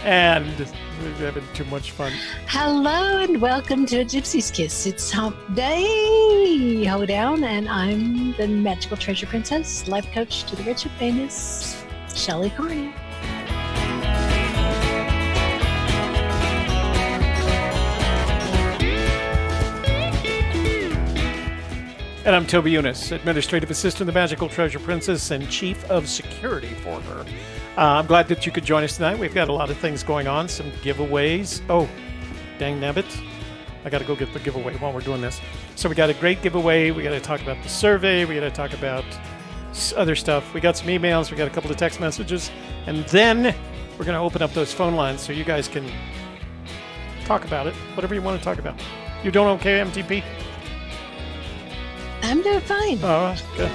And we're having too much fun. Hello and welcome to Gypsy Kiss. It's Humpday, Hoedown, and I'm the magical treasure princess, life coach to the rich and famous Shelley Carney. And I'm Toby Younis, administrative assistant to the magical treasure princess and chief of security for her. I'm glad that you could join us tonight. We've got a lot of things going on, some giveaways. Oh, dang nabbit. I got to go get the giveaway while we're doing this. So we got a great giveaway. We got to talk about the survey. We got to talk about other stuff. We got some emails. We got a couple of text messages. And then we're going to open up those phone lines so you guys can talk about it, whatever you want to talk about. You doing okay, MTP? I'm doing fine. Oh, good.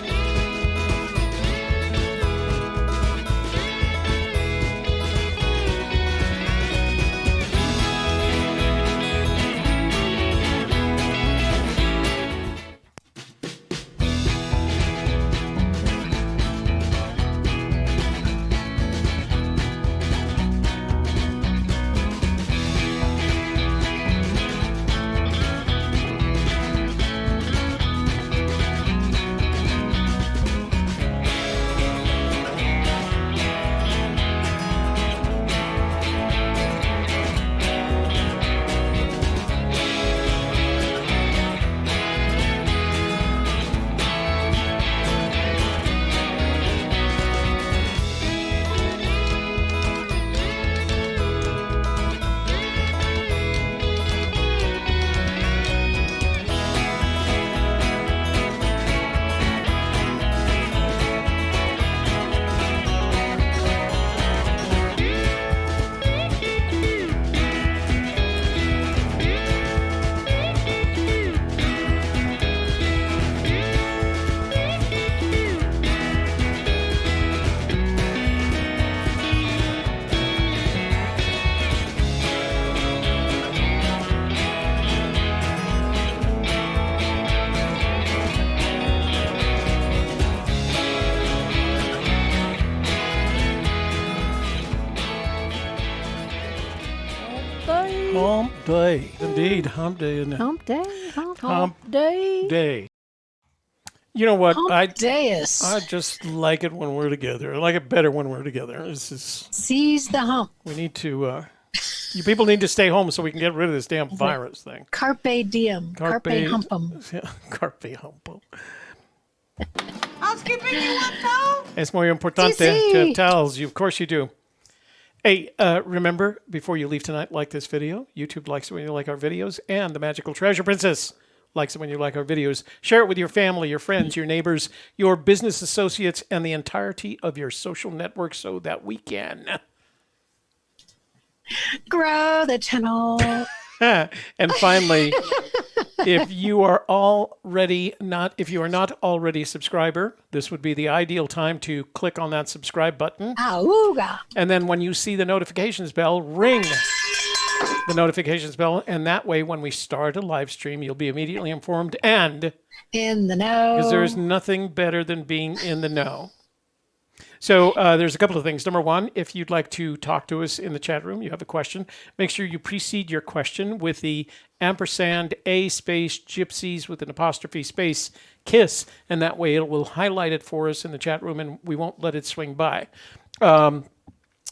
Humpday. Indeed, Humpday. Humpday. Day. You know what? I just like it when we're together. I like it better when we're together. Seize the hump. We need to, you people need to stay home so we can get rid of this damn virus thing. Carpe diem. Carpe humpum. Yeah, carpe humpum. Housekeeping, you want towel? Es muy importante to have towels. Of course you do. Hey, remember, before you leave tonight, like this video. YouTube likes it when you like our videos. And the Magical Treasure Princess likes it when you like our videos. Share it with your family, your friends, your neighbors, your business associates, and the entirety of your social network so that we can grow the channel. And finally, if you are not already a subscriber, this would be the ideal time to click on that subscribe button. Auga. And then when you see the notifications bell, ring the notifications bell. And that way, when we start a live stream, you'll be immediately informed and in the know. Because there's nothing better than being in the know. So there's a couple of things. Number one, if you'd like to talk to us in the chat room, you have a question, make sure you precede your question with the ampersand A space gypsies with an apostrophe space kiss, and that way it will highlight it for us in the chat room and we won't let it swing by.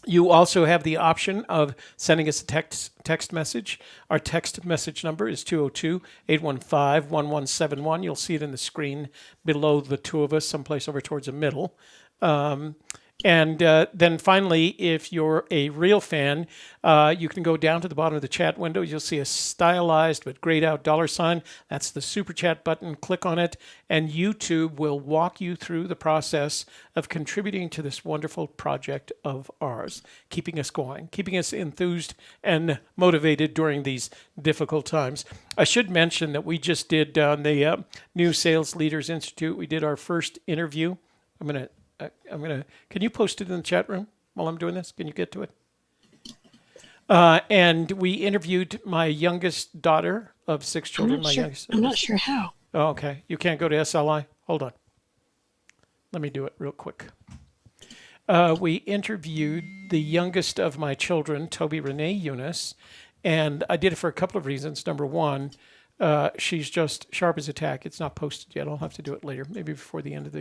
You also have the option of sending us a text message. Our text message number is 202-815-1171. You'll see it in the screen below the two of us, someplace over towards the middle. And then finally, if you're a real fan, you can go down to the bottom of the chat window. You'll see a stylized but grayed out $sign. That's the super chat button. Click on it, and YouTube will walk you through the process of contributing to this wonderful project of ours, keeping us going, keeping us enthused and motivated during these difficult times. I should mention that we just did on the New Sales Leaders Institute, we did our first interview. Can you post it in the chat room while I'm doing this? Can you get to it? And we interviewed my youngest daughter of 6 children. I'm not sure how. Oh, okay. You can't go to SLI? Hold on. Let me do it real quick. we interviewed the youngest of my children, Toby Renee Younis, and I did it for a couple of reasons. Number one, she's just sharp as a tack. It's not posted yet. I'll have to do it later, maybe before the end of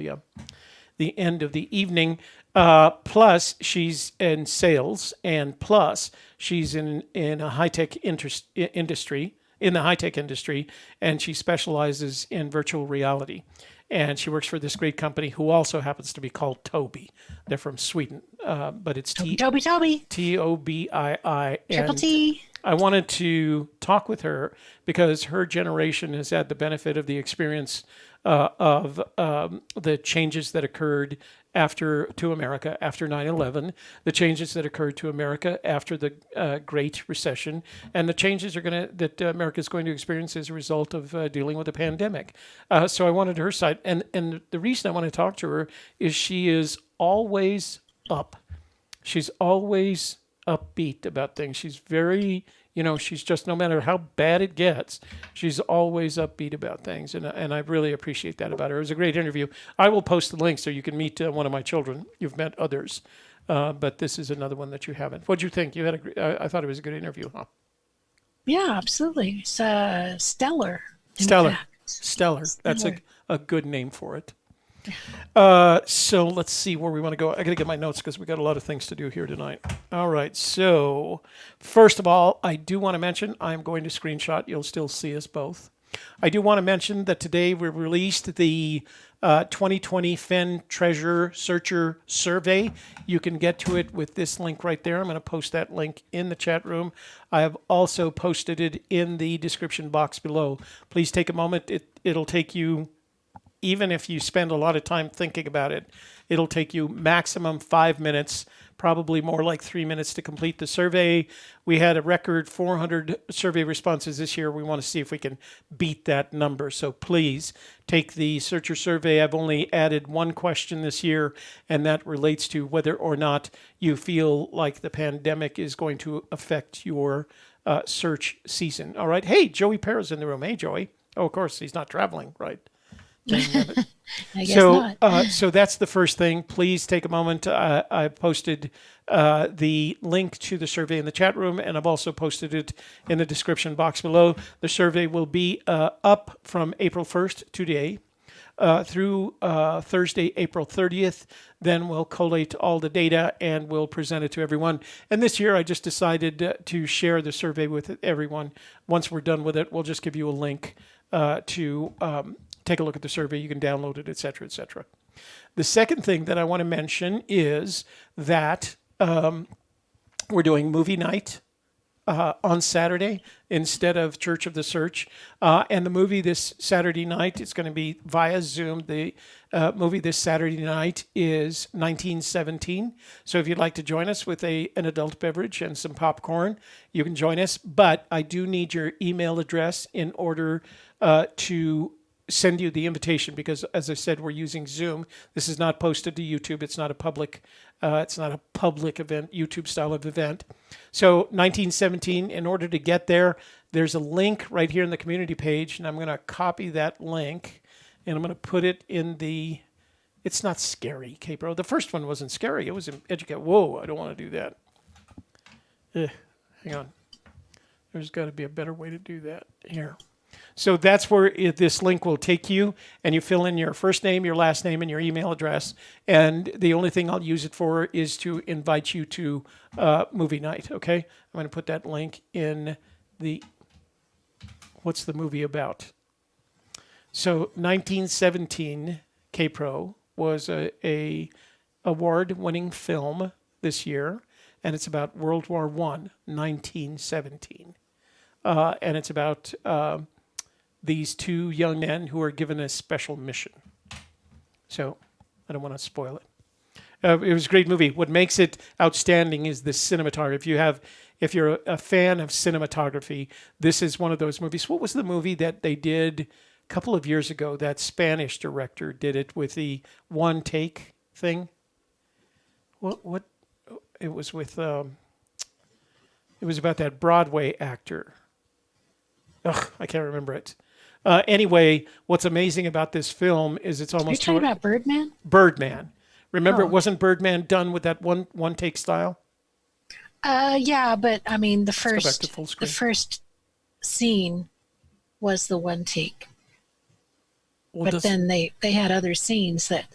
the evening. Plus, she's in sales, and plus, she's in a high-tech industry, in the high-tech industry, and she specializes in virtual reality. And she works for this great company who also happens to be called Toby. They're from Sweden, but it's Toby. Tobii. Triple T. I wanted to talk with her because her generation has had the benefit of the experience of the changes that occurred to America after 9/11, the changes that occurred to America after the Great Recession, and the changes that America is going to experience as a result of dealing with the pandemic. So I wanted her side, and the reason I want to talk to her is she is always up. She's always upbeat about things. She's very, she's just, no matter how bad it gets, she's always upbeat about things. And I really appreciate that about her. It was a great interview. I will post the link so you can meet one of my children. You've met others, but this is another one that you haven't. What'd you think? I thought it was a good interview, huh? Yeah, absolutely. It's stellar. Stellar. That's a good name for it. So let's see where we want to go. I got to get my notes because we got a lot of things to do here tonight. All right. So first of all, I do want to mention I'm going to screenshot. You'll still see us both. I do want to mention that today we released the 2020 Fenn Treasure Searcher Survey. You can get to it with this link right there. I'm going to post that link in the chat room. I have also posted it in the description box below. Please take a moment. It'll take you, even if you spend a lot of time thinking about it, it'll take you maximum 5 minutes, probably more like 3 minutes to complete the survey. We had a record 400 survey responses this year. We want to see if we can beat that number. So please take the Searcher survey. I've only added one question this year, and that relates to whether or not you feel like the pandemic is going to affect your search season. All right. Hey, Joey Perra's in the room. Hey, Joey. Oh, of course, he's not traveling, right? I guess not. So that's the first thing. Please take a moment. I posted the link to the survey in the chat room, and I've also posted it in the description box below. The survey will be up from April 1st today through Thursday, April 30th. Then we'll collate all the data and we'll present it to everyone. And this year I just decided to share the survey with everyone. Once we're done with it, we'll just give you a link to take a look at the survey. You can download it, et cetera, et cetera. The second thing that I want to mention is that we're doing movie night on Saturday instead of Church of the Search. And the movie this Saturday night is going to be via Zoom. The movie this Saturday night is 1917. So if you'd like to join us with an adult beverage and some popcorn, you can join us. But I do need your email address in order to send you the invitation, because as I said, we're using Zoom. This is not posted to YouTube. It's not a public event, YouTube style of event. So 1917, in order to get there, there's a link right here in the community page, and I'm going to copy that link and I'm going to put it in it's not scary, K-Bro. The first one wasn't scary. It was educate. Whoa, I don't want to do that. Hang on. There's got to be a better way to do that. Here. So that's where this link will take you, and you fill in your first name, your last name, and your email address. And the only thing I'll use it for is to invite you to movie night, okay? I'm going to put that link in what's the movie about? So 1917, K-Pro, was a award-winning film this year, and it's about World War I, 1917. And it's about these two young men who are given a special mission. So I don't want to spoil it. It was a great movie. What makes it outstanding is the cinematography. If you're a fan of cinematography, this is one of those movies. What was the movie that they did a couple of years ago? That Spanish director did it with the one take thing. What? It was with. It was about that Broadway actor. Ugh, I can't remember it. Anyway, what's amazing about this film is it's almost... Are you talking about Birdman? Remember, Oh. wasn't Birdman done with that one take style? Yeah, but I mean, Let's go back to full the screen. first scene was the one take, Well, but then they had other scenes that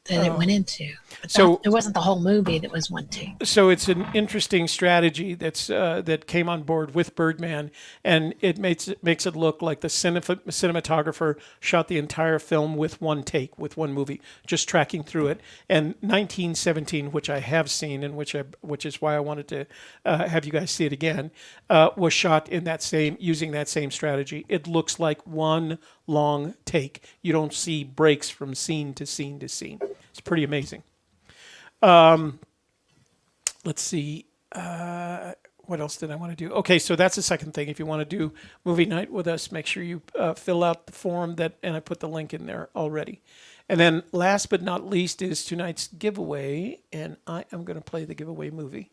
it went into. But So- it wasn't the whole movie that was one take. So it's an interesting strategy that came on board with Birdman, and it makes it look like the cinematographer shot the entire film with one take, with one movie, just tracking through it. And 1917, which I have seen, and which is why I wanted to have you guys see it again, was shot in using that same strategy. It looks like one long take. You don't see breaks from scene to scene to scene. It's pretty amazing. Let's see. What else did I want to do? Okay, so that's the second thing. If you want to do movie night with us, make sure you fill out the form and I put the link in there already. And then last but not least is tonight's giveaway, and I am going to play the giveaway movie.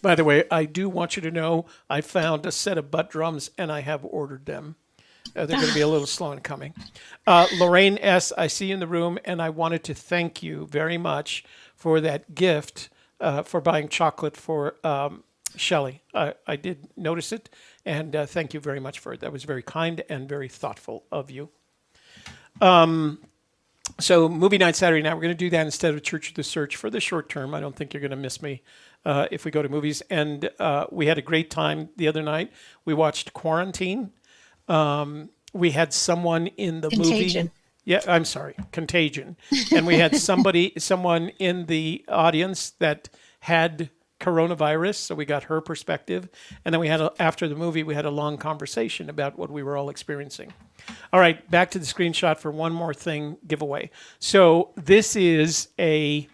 By the way, I do want you to know I found a set of butt drums and I have ordered them. They're going to be a little slow in coming. Lorraine S., I see you in the room, and I wanted to thank you very much for that gift for buying chocolate for Shelley. I did notice it, and thank you very much for it. That was very kind and very thoughtful of you. So movie night Saturday night, we're going to do that instead of Church of the Search for the short term. I don't think you're going to miss me if we go to movies. And we had a great time the other night. We watched Quarantine. We had someone in the Contagion. movie. Yeah, I'm sorry, Contagion. And we had someone in the audience that had coronavirus, so we got her perspective. And then after the movie, we had a long conversation about what we were all experiencing. All right, back to the screenshot for one more thing giveaway. So this is a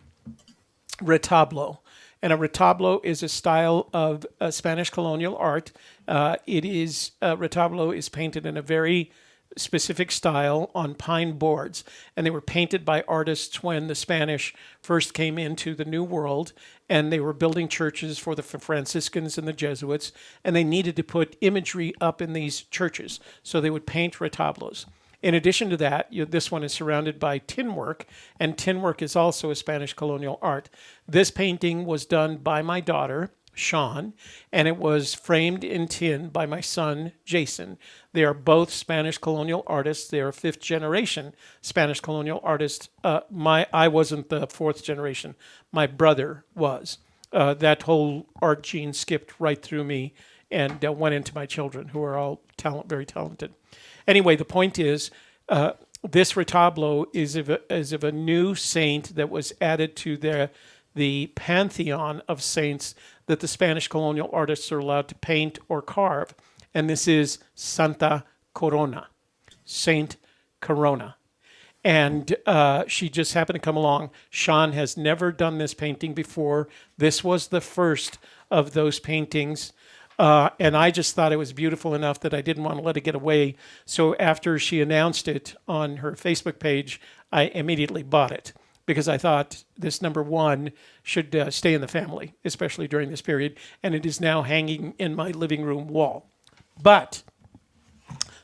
Retablo. And a retablo is a style of Spanish colonial art. Retablo is painted in a very specific style on pine boards. And they were painted by artists when the Spanish first came into the New World, and they were building churches for the Franciscans and the Jesuits, and they needed to put imagery up in these churches. So they would paint retablos. In addition to that, this one is surrounded by tin work, and tin work is also a Spanish colonial art. This painting was done by my daughter, Sean, and it was framed in tin by my son, Jason. They are both Spanish colonial artists. They are fifth generation Spanish colonial artists. I wasn't the fourth generation. My brother was. That whole art gene skipped right through me and went into my children, who are all very talented. Anyway, the point is, this retablo is of a new saint that was added to the pantheon of saints that the Spanish colonial artists are allowed to paint or carve. And this is Santa Corona, Saint Corona. And she just happened to come along. Sean has never done this painting before. This was the first of those paintings. And I just thought it was beautiful enough that I didn't want to let it get away. So after she announced it on her Facebook page, I immediately bought it because I thought this number one should stay in the family, especially during this period. And it is now hanging in my living room wall.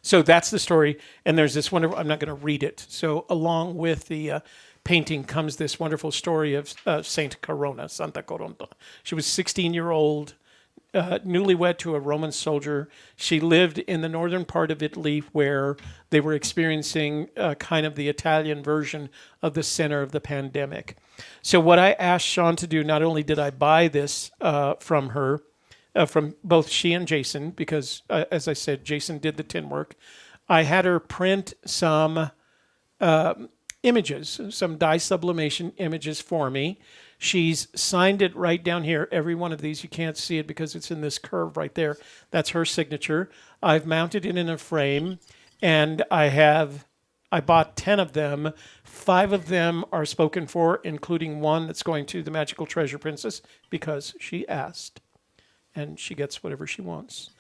So that's the story. And there's this wonderful, I'm not going to read it. So along with the painting comes this wonderful story of Saint Corona, Santa Corona. She was 16-year-old. Newlywed to a Roman soldier. She lived in the northern part of Italy where they were experiencing kind of the Italian version of the center of the pandemic. So what I asked Sean to do, not only did I buy this from her, from both she and Jason, because as I said, Jason did the tin work, I had her print some images, some dye sublimation images for me. She's signed it right down here. Every one of these, you can't see it because it's in this curve right there. That's her signature. I've mounted it in a frame, and I bought 10 of them. 5 of them are spoken for, including one that's going to the Magical Treasure Princess because she asked, and she gets whatever she wants.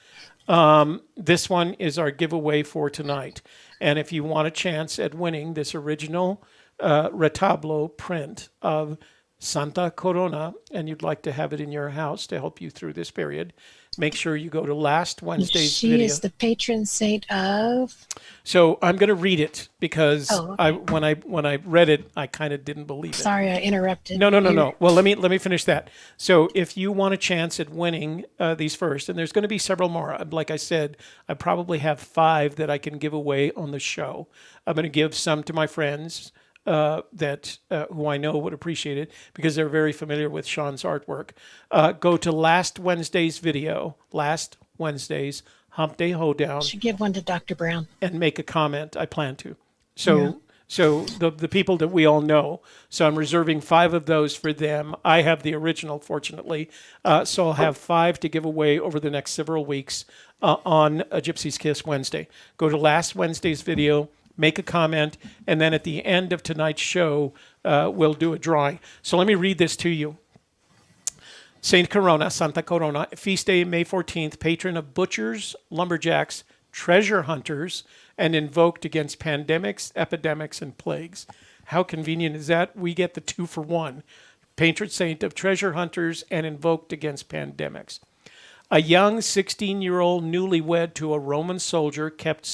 This one is our giveaway for tonight. And if you want a chance at winning this original Retablo print of Santa Corona, and you'd like to have it in your house to help you through this period, make sure you go to last Wednesday's video. She is the patron saint of... So I'm going to read it because okay. when I read it, I kind of didn't believe it. Sorry, I interrupted. No. Well, let me finish that. So if you want a chance at winning these first, and there's going to be several more. Like I said, I probably have 5 that I can give away on the show. I'm going to give some to my friends that who I know would appreciate it because they're very familiar with Sean's artwork. Go to last Wednesday's video, last Wednesday's Humpday Hoedown. Should give one to Dr. Brown. And make a comment. I plan to. So the people that we all know. So I'm reserving 5 of those for them. I have the original, fortunately. So I'll have 5 to give away over the next several weeks on a Gypsy's Kiss Wednesday. Go to last Wednesday's video, make a comment, and then at the end of tonight's show, we'll do a drawing. So let me read this to you. Saint Corona, Santa Corona, feast day, May 14th, patron of butchers, lumberjacks, treasure hunters, and invoked against pandemics, epidemics, and plagues. How convenient is that? We get the 2 for 1. Patron saint of treasure hunters and invoked against pandemics. A young 16-year-old newlywed to a Roman soldier kept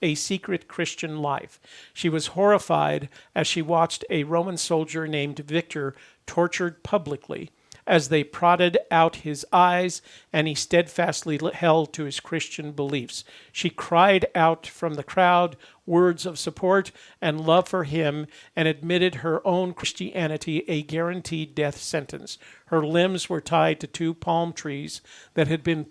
a secret Christian life. She was horrified as she watched a Roman soldier named Victor tortured publicly as they prodded out his eyes and he steadfastly held to his Christian beliefs. She cried out from the crowd words of support and love for him and admitted her own Christianity a guaranteed death sentence. Her limbs were tied to 2 palm trees that had been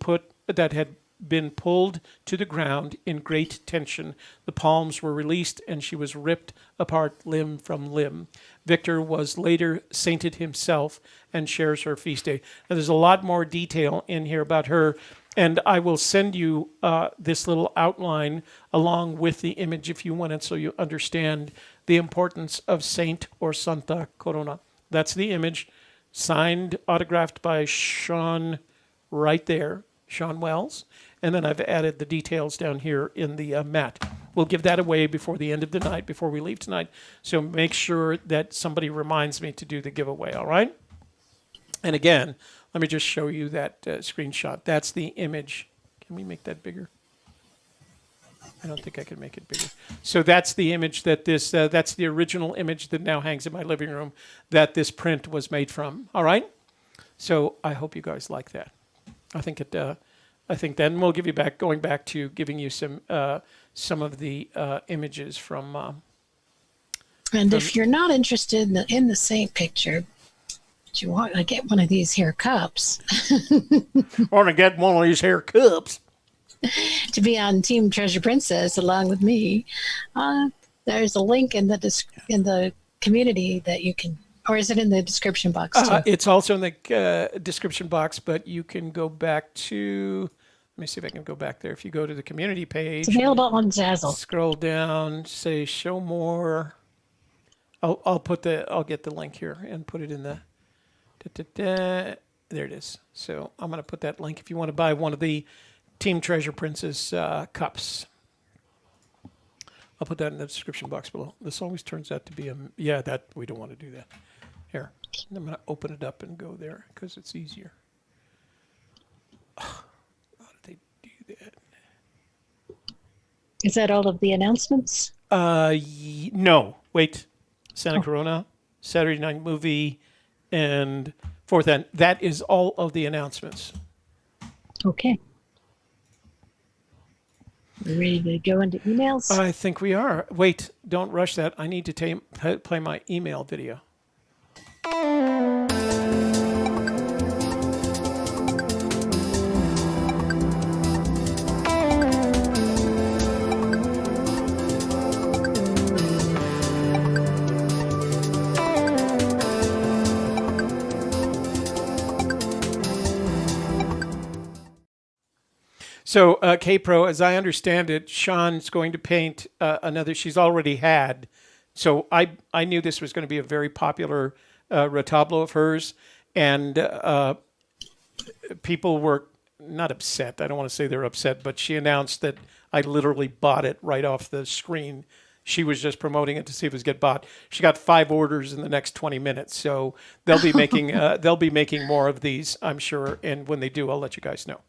pulled to the ground in great tension. The palms were released and she was ripped apart limb from limb. Victor was later sainted himself and shares her feast day. Now, there's a lot more detail in here about her, and I will send you this little outline along with the image if you want it so you understand the importance of Saint or Santa Corona. That's the image, signed, autographed by Sean right there, Sean Wells. And then I've added the details down here in the mat. We'll give that away before the end of the night, before we leave tonight. So make sure that somebody reminds me to do the giveaway, all right? And again, let me just show you that screenshot. That's the image. Can we make that bigger? I don't think I can make it bigger. So that's the image that that's the original image that now hangs in my living room that this print was made from, all right? So I hope you guys like that. I think then we'll give you going back to giving you some of the images from. And if you're not interested in the saint picture, but you want to get one of these here cups. Want to get one of these here cups. To be on Team Treasure Princess along with me, there's a link in the community that you can. Or is it in the description box too? It's also in the description box, but you can go back to. Let me see if I can go back there. If you go to the community page, it's available on Zazzle. Scroll down, say show more. I'll get the link here and put it in the. There it is. So I'm going to put that link if you want to buy one of the Team Treasure Princess cups. I'll put that in the description box below. This always turns out to be that we don't want to do that. Here, I'm going to open it up and go there because it's easier. How did they do that? Is that all of the announcements? No. Wait. Santa Corona, Saturday Night Movie, and 4th End. That is all of the announcements. Okay. We ready to go into emails? I think we are. Wait, don't rush that. I need to play my email video. So, K-Pro, as I understand it, Sean's going to paint another. She's already had. So I knew this was going to be a very popular Retablo of hers. And people were not upset. I don't want to say they're upset, but she announced that I literally bought it right off the screen. She was just promoting it to see if it was get bought. She got 5 orders in the next 20 minutes, so they'll be making more of these, I'm sure. And when they do, I'll let you guys know.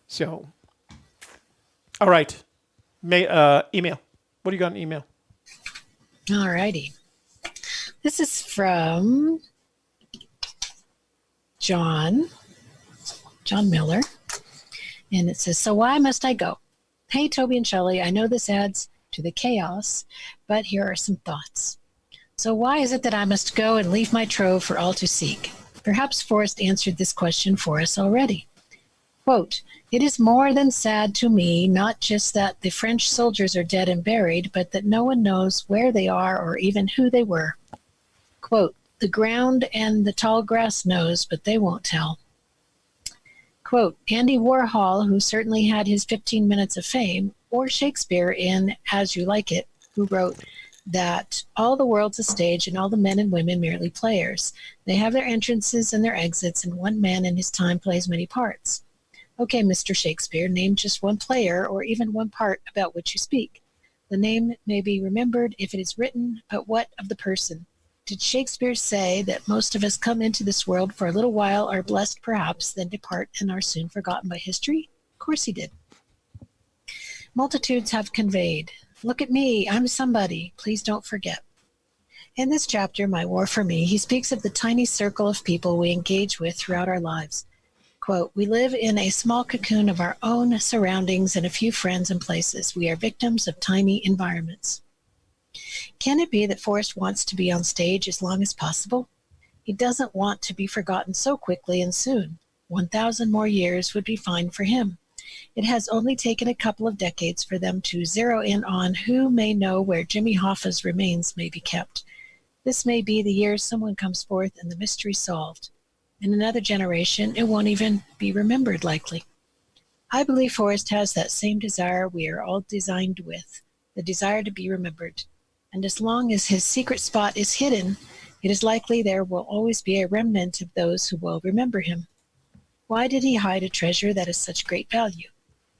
So, all right, email. What do you got in email? All righty. This is from John Miller, and it says, "So why must I go? Hey, Toby and Shelley, I know this adds to the chaos, but here are some thoughts. So why is it that I must go and leave my trove for all to seek? Perhaps Forrest answered this question for us already. Quote, it is more than sad to me, not just that the French soldiers are dead and buried, but that no one knows where they are or even who they were. Quote, the ground and the tall grass knows, but they won't tell. Quote, Andy Warhol, who certainly had his 15 minutes of fame, or Shakespeare in As You Like It, who wrote that all the world's a stage and all the men and women merely players. They have their entrances and their exits, and one man in his time plays many parts. Okay, Mr. Shakespeare, name just one player or even one part about which you speak. The name may be remembered if it is written, but what of the person? Did Shakespeare say that most of us come into this world for a little while, are blessed perhaps, then depart and are soon forgotten by history? Of course he did. Multitudes have conveyed, look at me, I'm somebody, please don't forget. In this chapter, My War for Me, he speaks of the tiny circle of people we engage with throughout our lives. Quote, we live in a small cocoon of our own surroundings and a few friends and places. We are victims of tiny environments. Can it be that Forrest wants to be on stage as long as possible? He doesn't want to be forgotten so quickly and soon. 1,000 more years would be fine for him. It has only taken a couple of decades for them to zero in on who may know where Jimmy Hoffa's remains may be kept. This may be the year someone comes forth and the mystery solved. In another generation, it won't even be remembered likely. I believe Forrest has that same desire we are all designed with, the desire to be remembered. And as long as his secret spot is hidden, it is likely there will always be a remnant of those who will remember him. Why did he hide a treasure that is such great value?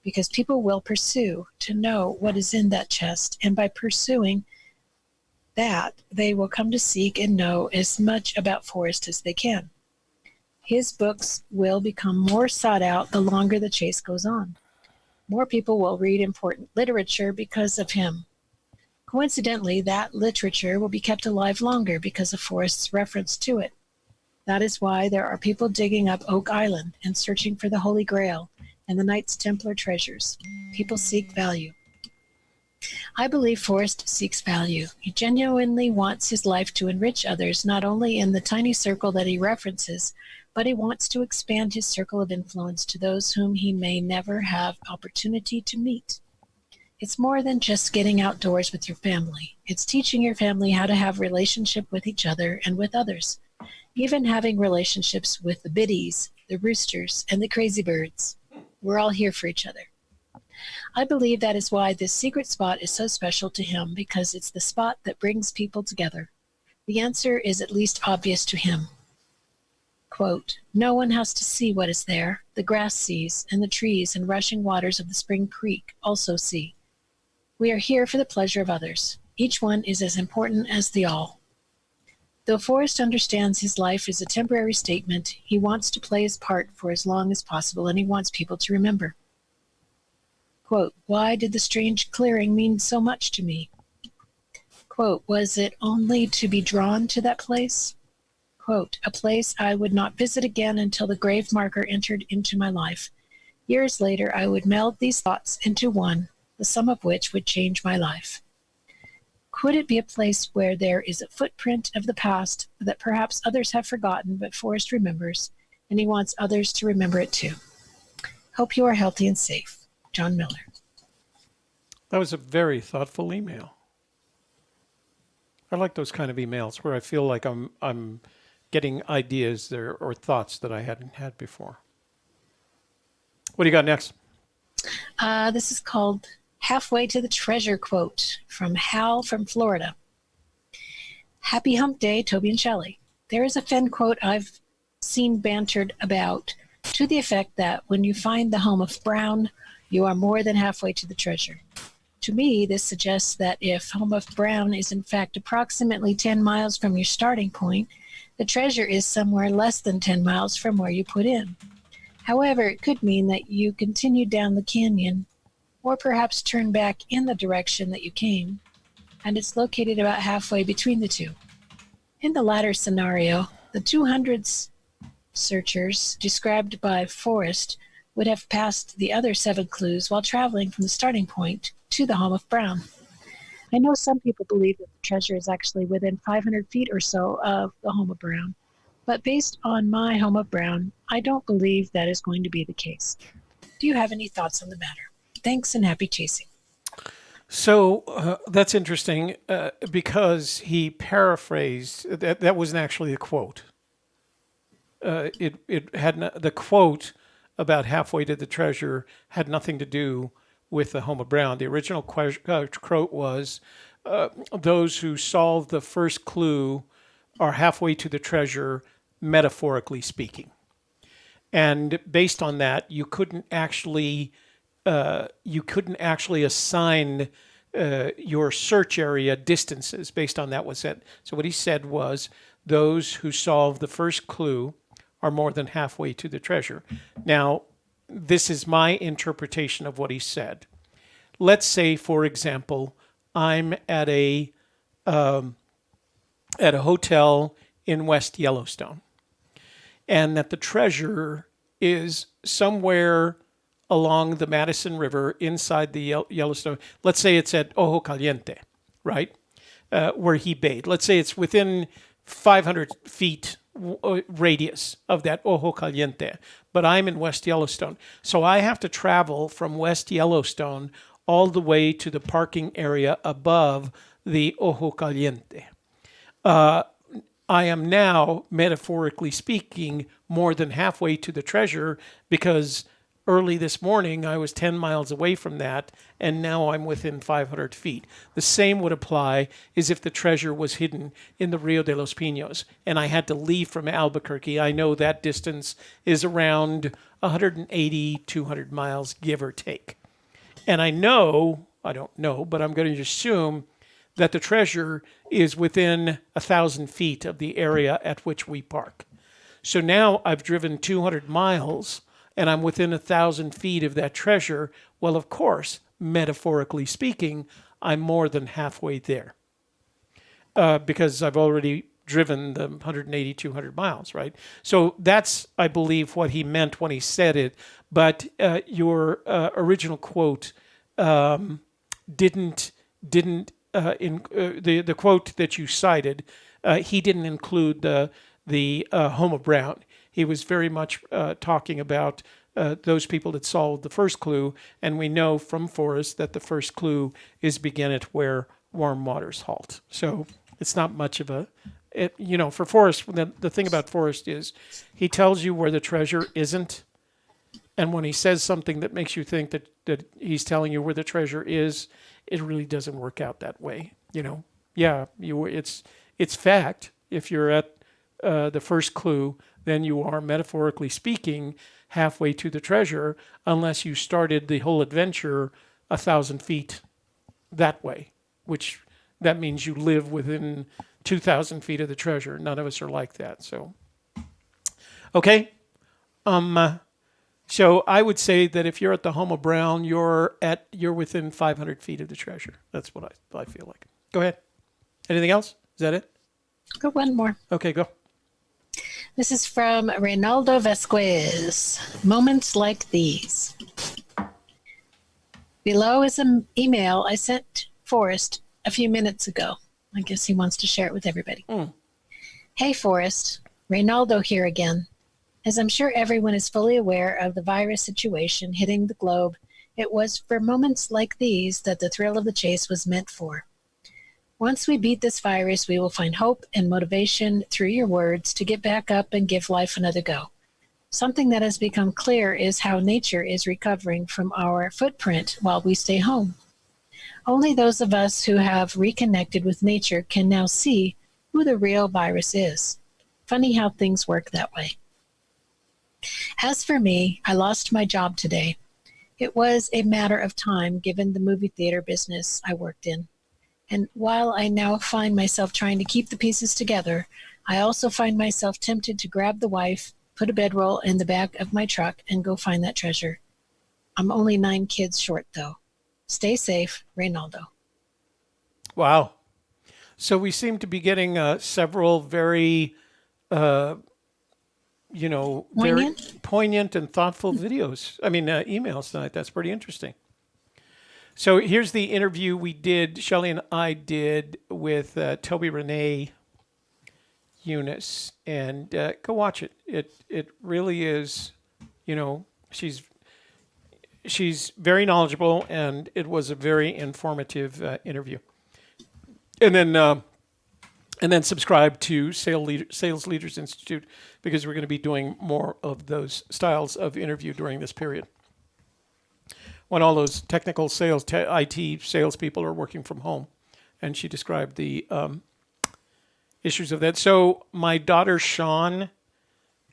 Because people will pursue to know what is in that chest, and by pursuing that, they will come to seek and know as much about Forrest as they can. His books will become more sought out the longer the chase goes on. More people will read important literature because of him. Coincidentally, that literature will be kept alive longer because of Forrest's reference to it. That is why there are people digging up Oak Island and searching for the Holy Grail and the Knights Templar treasures. People seek value. I believe Forrest seeks value. He genuinely wants his life to enrich others, not only in the tiny circle that he references, but he wants to expand his circle of influence to those whom he may never have opportunity to meet. It's more than just getting outdoors with your family. It's teaching your family how to have relationship with each other and with others. Even having relationships with the biddies, the roosters, and the crazy birds. We're all here for each other. I believe that is why this secret spot is so special to him, because it's the spot that brings people together. The answer is at least obvious to him. Quote, no one has to see what is there. The grass sees, and the trees and rushing waters of the spring creek also see. We are here for the pleasure of others. Each one is as important as the all. Though Forrest understands his life is a temporary statement, he wants to play his part for as long as possible, and he wants people to remember. Quote, why did the strange clearing mean so much to me? Quote, was it only to be drawn to that place? Quote, a place I would not visit again until the grave marker entered into my life. Years later, I would meld these thoughts into one, the sum of which would change my life. Could it be a place where there is a footprint of the past that perhaps others have forgotten, but Forrest remembers, and he wants others to remember it too? Hope you are healthy and safe. John Miller. That was a very thoughtful email. I like those kind of emails where I feel like I'm getting ideas there or thoughts that I hadn't had before. What do you got next? This is called Halfway to the Treasure quote from Hal from Florida. Happy Hump Day, Toby and Shelley. There is a Fenn quote I've seen bantered about to the effect that when you find the home of Brown, you are more than halfway to the treasure. To me, this suggests that if home of Brown is in fact approximately 10 miles from your starting point, the treasure is somewhere less than 10 miles from where you put in. However, it could mean that you continue down the canyon, or perhaps turn back in the direction that you came, and it's located about halfway between the two. In the latter scenario, the 200s searchers described by Forrest would have passed the other 7 clues while traveling from the starting point to the home of Brown. I know some people believe that the treasure is actually within 500 feet or so of the home of Brown, but based on my home of Brown, I don't believe that is going to be the case. Do you have any thoughts on the matter? Thanks and happy chasing. So that's interesting because he paraphrased. That wasn't actually a quote. It had the quote about halfway to the treasure had nothing to do with the home of Brown. The original quote was, those who solve the first clue are halfway to the treasure, metaphorically speaking. And based on that, you couldn't actually assign your search area distances based on that was said. So what he said was, those who solve the first clue are more than halfway to the treasure. Now, this is my interpretation of what he said. Let's say, for example, I'm at a hotel in West Yellowstone, and that the treasure is somewhere along the Madison River inside the Yellowstone. Let's say it's at Ojo Caliente, right, where he bathed. Let's say it's within 500 feet radius of that Ojo Caliente, but I'm in West Yellowstone. So I have to travel from West Yellowstone all the way to the parking area above the Ojo Caliente. I am now, metaphorically speaking, more than halfway to the treasure because early this morning I was 10 miles away from that, and now I'm within 500 feet. The same would apply as if the treasure was hidden in the Rio de los Pinos and I had to leave from Albuquerque. I know that distance is around 180, 200 miles, give or take. And I don't know, but I'm going to assume that the treasure is within 1,000 feet of the area at which we park. So now I've driven 200 miles and I'm within 1,000 feet of that treasure. Well, of course, metaphorically speaking, I'm more than halfway there because I've already driven the 180, 200 miles, right? So that's, I believe, what he meant when he said it. But your original quote didn't the quote that you cited, he didn't include the home of Brown. He was very much talking about those people that solved the first clue, and we know from Forrest that the first clue is begin at where warm waters halt. So it's not much of a, for Forrest, the thing about Forrest is he tells you where the treasure isn't, and when he says something that makes you think that he's telling you where the treasure is, it really doesn't work out that way. It's fact. If you're at the first clue, then you are, metaphorically speaking, halfway to the treasure, unless you started the whole adventure 1,000 feet that way, which that means you live within 2,000 feet of the treasure. None of us are like that. So, okay. So I would say that if you're at the home of Brown, you're within 500 feet of the treasure. That's what I feel like. Go ahead. Anything else? Is that it? Go one more. Okay, go. This is from Reynaldo Vasquez. Moments like these. Below is an email I sent Forrest a few minutes ago. I guess he wants to share it with everybody. Hey, Forrest. Reynaldo here again. As I'm sure everyone is fully aware of the virus situation hitting the globe, it was for moments like these that the thrill of the chase was meant for. Once we beat this virus, we will find hope and motivation through your words to get back up and give life another go. Something that has become clear is how nature is recovering from our footprint while we stay home. Only those of us who have reconnected with nature can now see who the real virus is. Funny how things work that way. As for me, I lost my job today. It was a matter of time given the movie theater business I worked in. And while I now find myself trying to keep the pieces together, I also find myself tempted to grab the wife, put a bedroll in the back of my truck, and go find that treasure. I'm only 9 kids short, though. Stay safe, Reynaldo. Wow. So we seem to be getting several very, very Poignant? poignant and thoughtful emails tonight. That's pretty interesting. So here's the interview we did, Shelley and I did with Toby Renee Younis, and go watch it. It really is, she's very knowledgeable, and it was a very informative interview. And then subscribe to Sales Leaders Institute, because we're going to be doing more of those styles of interview during this period, when all those technical sales, IT salespeople are working from home. And she described the issues of that. So my daughter Sean,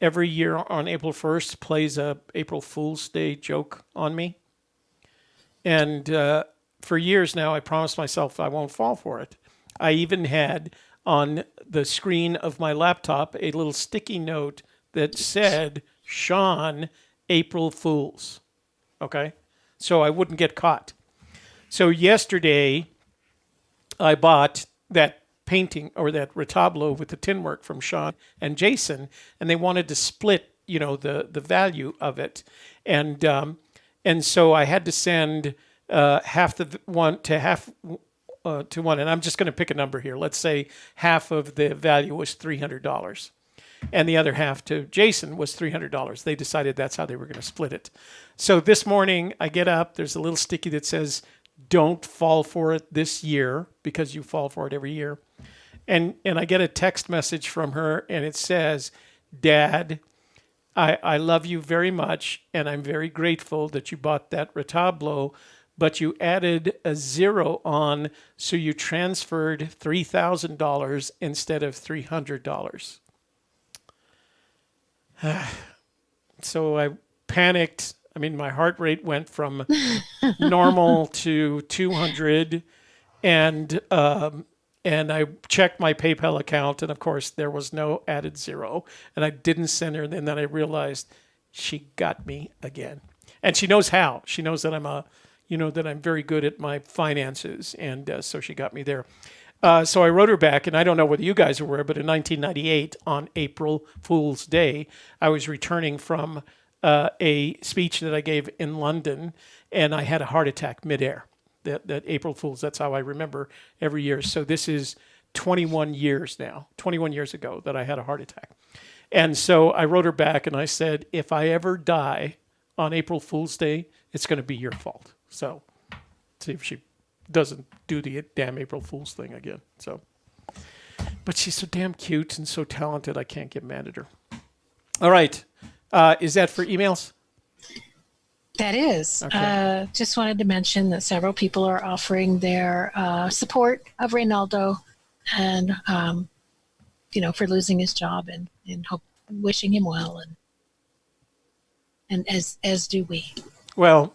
every year on April 1st, plays a April Fool's Day joke on me. And for years now, I promised myself I won't fall for it. I even had on the screen of my laptop a little sticky note that said, Sean, April Fools. Okay? So I wouldn't get caught. So yesterday, I bought that painting, or that retablo with the tin work from Sean and Jason, and they wanted to split, the value of it, and so I had to send half the one to half to one, and I'm just going to pick a number here. Let's say half of the value was $300, and the other half to Jason was $300. They decided that's how they were going to split it. So this morning I get up. There's a little sticky that says, "Don't fall for it this year," because you fall for it every year. And I get a text message from her, and it says, "Dad, I love you very much, and I'm very grateful that you bought that retablo, but you added a zero on, so you transferred $3,000 instead of $300. So I panicked. I mean, my heart rate went from normal to 200, and I checked my PayPal account, and of course there was no added zero, and I didn't send her. And then I realized she got me again, and she knows how. She knows that I'm very good at my finances, and so she got me there. So I wrote her back, and I don't know whether you guys are aware, but in 1998, on April Fool's Day, I was returning from a speech that I gave in London, and I had a heart attack midair. That April Fool's, that's how I remember every year. So this is 21 years now, 21 years ago that I had a heart attack. And so I wrote her back, and I said, if I ever die on April Fool's Day, it's going to be your fault. So see if she doesn't do the damn April Fool's thing again. So, but she's so damn cute and so talented, I can't get mad at her. All right. Is that for emails? That is. Okay. Just wanted to mention that several people are offering their support of Reynaldo, and for losing his job, and wishing him well, and as do we. Well,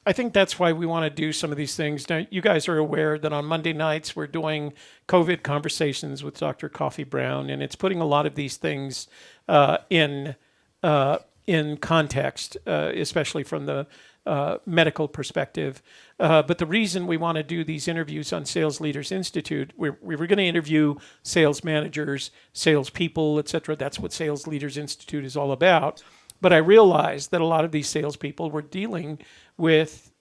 I think that's why we want to do some of these things. Now, you guys are aware that on Monday nights we're doing COVID conversations with Dr. Coffee Brown, and it's putting a lot of these things in context, especially from the medical perspective. But the reason we want to do these interviews on Sales Leaders Institute, we were going to interview sales managers, salespeople, etc. That's what Sales Leaders Institute is all about. But I realized that a lot of these salespeople were dealing with,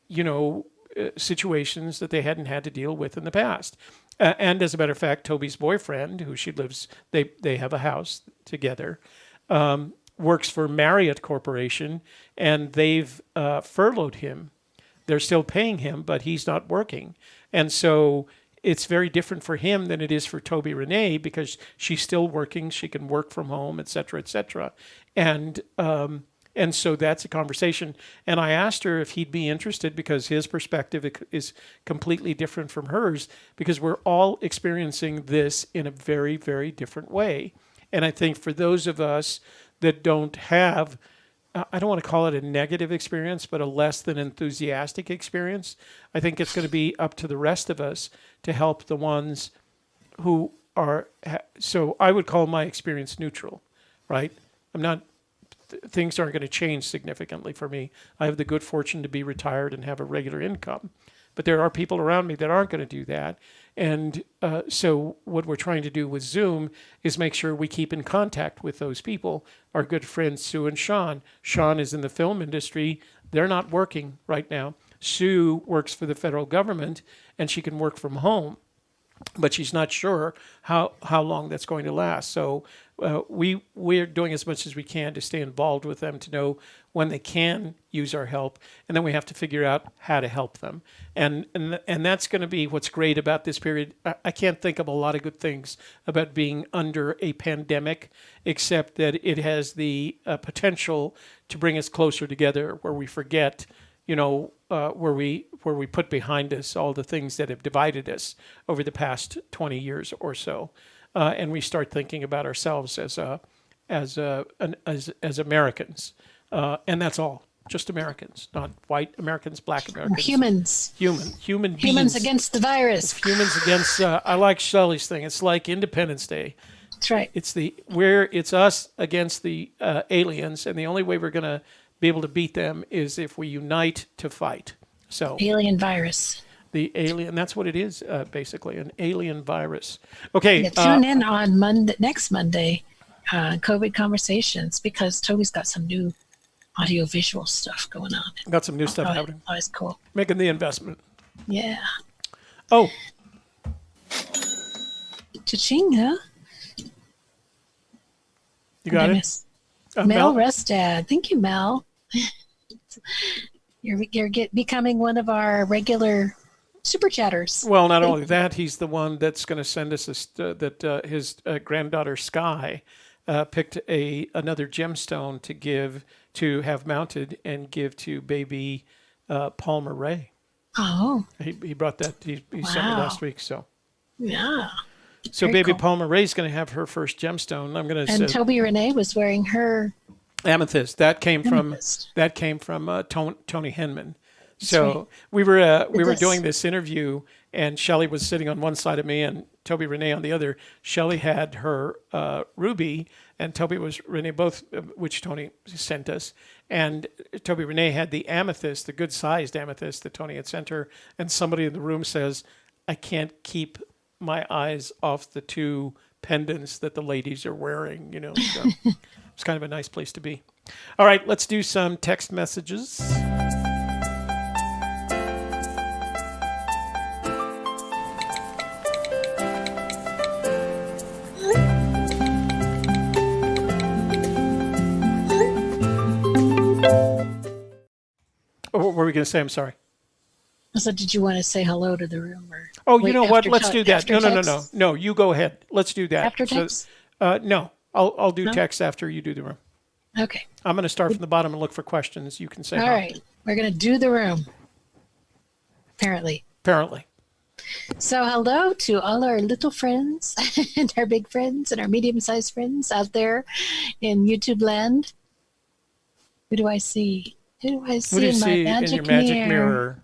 situations that they hadn't had to deal with in the past. And as a matter of fact, Toby's boyfriend, who she lives, they have a house together, works for Marriott Corporation, and they've furloughed him. They're still paying him, but he's not working. And so it's very different for him than it is for Toby Renee, because she's still working. She can work from home, et cetera, et cetera. And so that's a conversation. And I asked her if he'd be interested, because his perspective is completely different from hers, because we're all experiencing this in a very, very different way. And I think for those of us that don't have I don't want to call it a negative experience, but a less than enthusiastic experience. I think it's going to be up to the rest of us to help the ones who are. So I would call my experience neutral, right? I'm not. Things aren't going to change significantly for me. I have the good fortune to be retired and have a regular income, but there are people around me that aren't going to do that. And so what we're trying to do with Zoom is make sure we keep in contact with those people. Our good friends Sue and Sean. Sean is in the film industry. They're not working right now. Sue works for the federal government, and she can work from home, but she's not sure how long that's going to last. So we're doing as much as we can to stay involved with them, to know when they can use our help, and then we have to figure out how to help them. And that's going to be what's great about this period. I can't think of a lot of good things about being under a pandemic, except that it has the potential to bring us closer together, where we forget, where we put behind us all the things that have divided us over the past 20 years or so, and we start thinking about ourselves as Americans, and that's all, just Americans, not white Americans, black Americans, human beings, humans against the virus, humans against. I like Shelley's thing. It's like Independence Day. That's right. It's us against the aliens, and the only way we're going to be able to beat them is if we unite to fight. So alien virus. The alien, that's what it is, basically, an alien virus. Okay. Yeah, tune in on next Monday, COVID Conversations, because Toby's got some new audio-visual stuff going on. Got some new stuff happening. Oh, it's cool. Making the investment. Yeah. Oh. Cha-ching, huh? You got it? Mel Restad. Thank you, Mel. You're becoming one of our regular super chatters. Well, not only that, he's the one that's going to send us his granddaughter Sky picked another gemstone to have mounted and give to baby Palmer Ray. Oh. He brought that. He sent me last week. So. Yeah. So Very baby cool. Palmer Ray's going to have her first gemstone. I'm going to. And Toby Renee was wearing her amethyst. That came from Tony Henman. So right. we were doing this interview, and Shelley was sitting on one side of me, and Toby Renee on the other. Shelley had her ruby, and Toby was Renee, both which Tony sent us. And Toby Renee had the amethyst, the good-sized amethyst that Tony had sent her. And somebody in the room says, "I can't keep my eyes off the two pendants that the ladies are wearing." So it's kind of a nice place to be. All right, let's do some text messages. What were we going to say? I'm sorry. So did you want to say hello to the room? You know what? Let's do that. No. You go ahead. Let's do that. After text? No. I'll do text after you do the room. Okay. I'm going to start from the bottom and look for questions. You can say all right. We're going to do the room. Apparently. So hello to all our little friends and our big friends and our medium-sized friends out there in YouTube land. Who do I see? Who do you see in your magic mirror?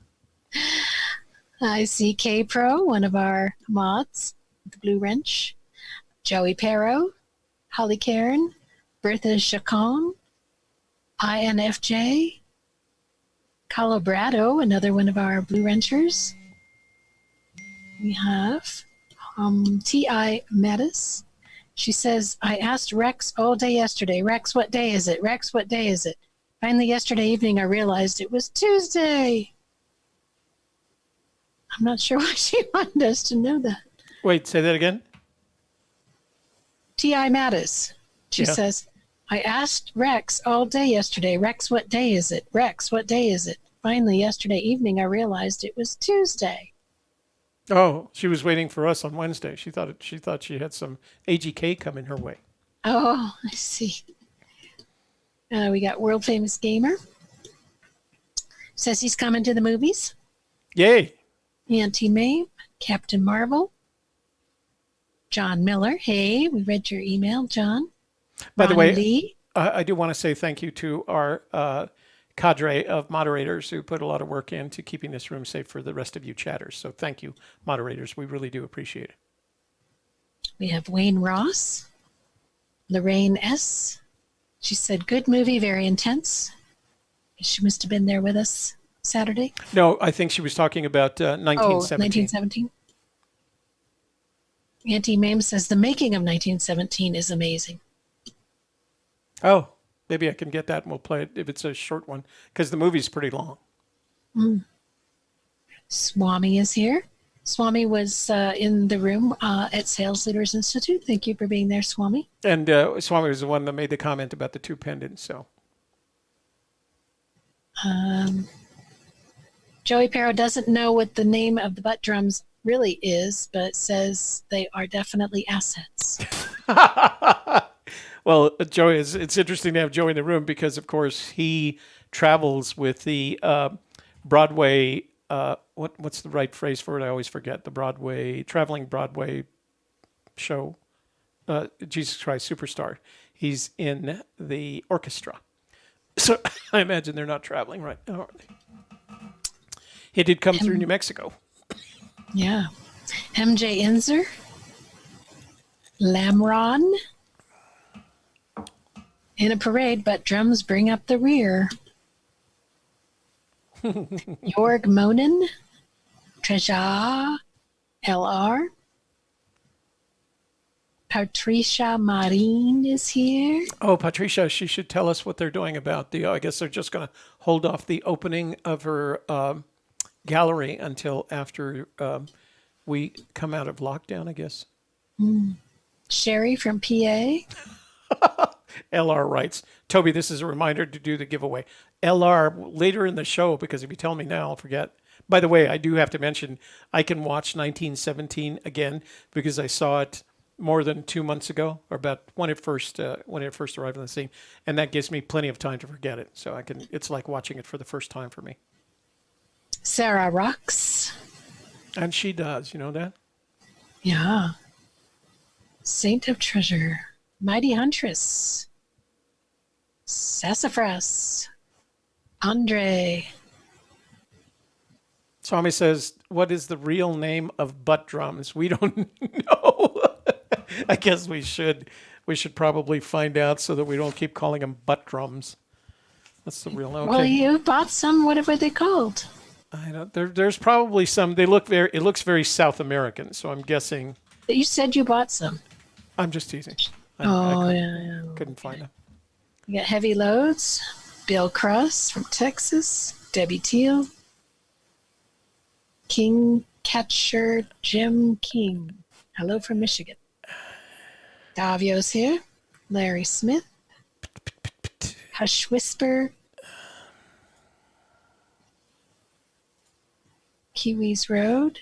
I see K Pro, one of our mods, the Blue Wrench, Joey Perro, Holly Cairn, Bertha Chacon, INFJ, Colobrado, another one of our Blue Wrenchers. We have T.I. Mattis. She says, I asked Rex all day yesterday, Rex, what day is it? Rex, what day is it? Finally, yesterday evening, I realized it was Tuesday. I'm not sure why she wanted us to know that. Wait, say that again? T.I. Mattis. She says, I asked Rex all day yesterday, Rex, what day is it? Rex, what day is it? Finally, yesterday evening, I realized it was Tuesday. Oh, she was waiting for us on Wednesday. She thought she had some AGK coming her way. Oh, I see. We got World Famous Gamer. Says he's coming to the movies. Yay. Auntie Mae, Captain Marvel, John Miller. Hey, we read your email, John. By the way, Lee. I do want to say thank you to our cadre of moderators who put a lot of work into keeping this room safe for the rest of you chatters. So thank you, moderators. We really do appreciate it. We have Wayne Ross, Lorraine S. She said, good movie, very intense. She must have been there with us Saturday. No, I think she was talking about 1917. 1917. Auntie Mame says, the making of 1917 is amazing. Oh, maybe I can get that and we'll play it if it's a short one, because the movie's pretty long. Swami is here. Swami was in the room at Sales Leaders Institute. Thank you for being there, Swami. And Swami was the one that made the comment about the two pendants. So Joey Perro doesn't know what the name of the butt drums really is, but says they are definitely assets. Well, Joey, it's interesting to have Joey in the room because, of course, he travels with the Broadway. What's the right phrase for it? I always forget. The traveling Broadway show, Jesus Christ Superstar. He's in the orchestra. So I imagine they're not traveling right now, are they? He did come through New Mexico. Yeah. MJ Inzer. Lamron. In a parade, but drums bring up the rear. Jorg Monin. Treja. LR. Patricia Marin is here. Oh, Patricia, she should tell us what they're doing about I guess they're just going to hold off the opening of her gallery until after we come out of lockdown, I guess. Sherry from PA. LR writes, Toby, this is a reminder to do the giveaway. LR later in the show, because if you tell me now, I'll forget. By the way, I do have to mention, I can watch 1917 again because I saw it more than 2 months ago, or about when it first arrived on the scene, and that gives me plenty of time to forget it. So it's like watching it for the first time for me. Sarah Rocks. And she does, you know that? Yeah. Saint of Treasure. Mighty Huntress. Sassafras. Andre. Swami says, what is the real name of butt drums? We don't know. I guess we should probably find out so that we don't keep calling them butt drums. That's the real name. Well, you bought some. What were they called? I don't. There's probably some. It looks very South American. So I'm guessing. You said you bought some. I'm just teasing. Yeah. Couldn't find them. You got Heavy Loads. Bill Cross from Texas. Debbie Teal. King Catcher Jim King. Hello from Michigan. Davio's here. Larry Smith. Hush Whisper. Kiwis Road.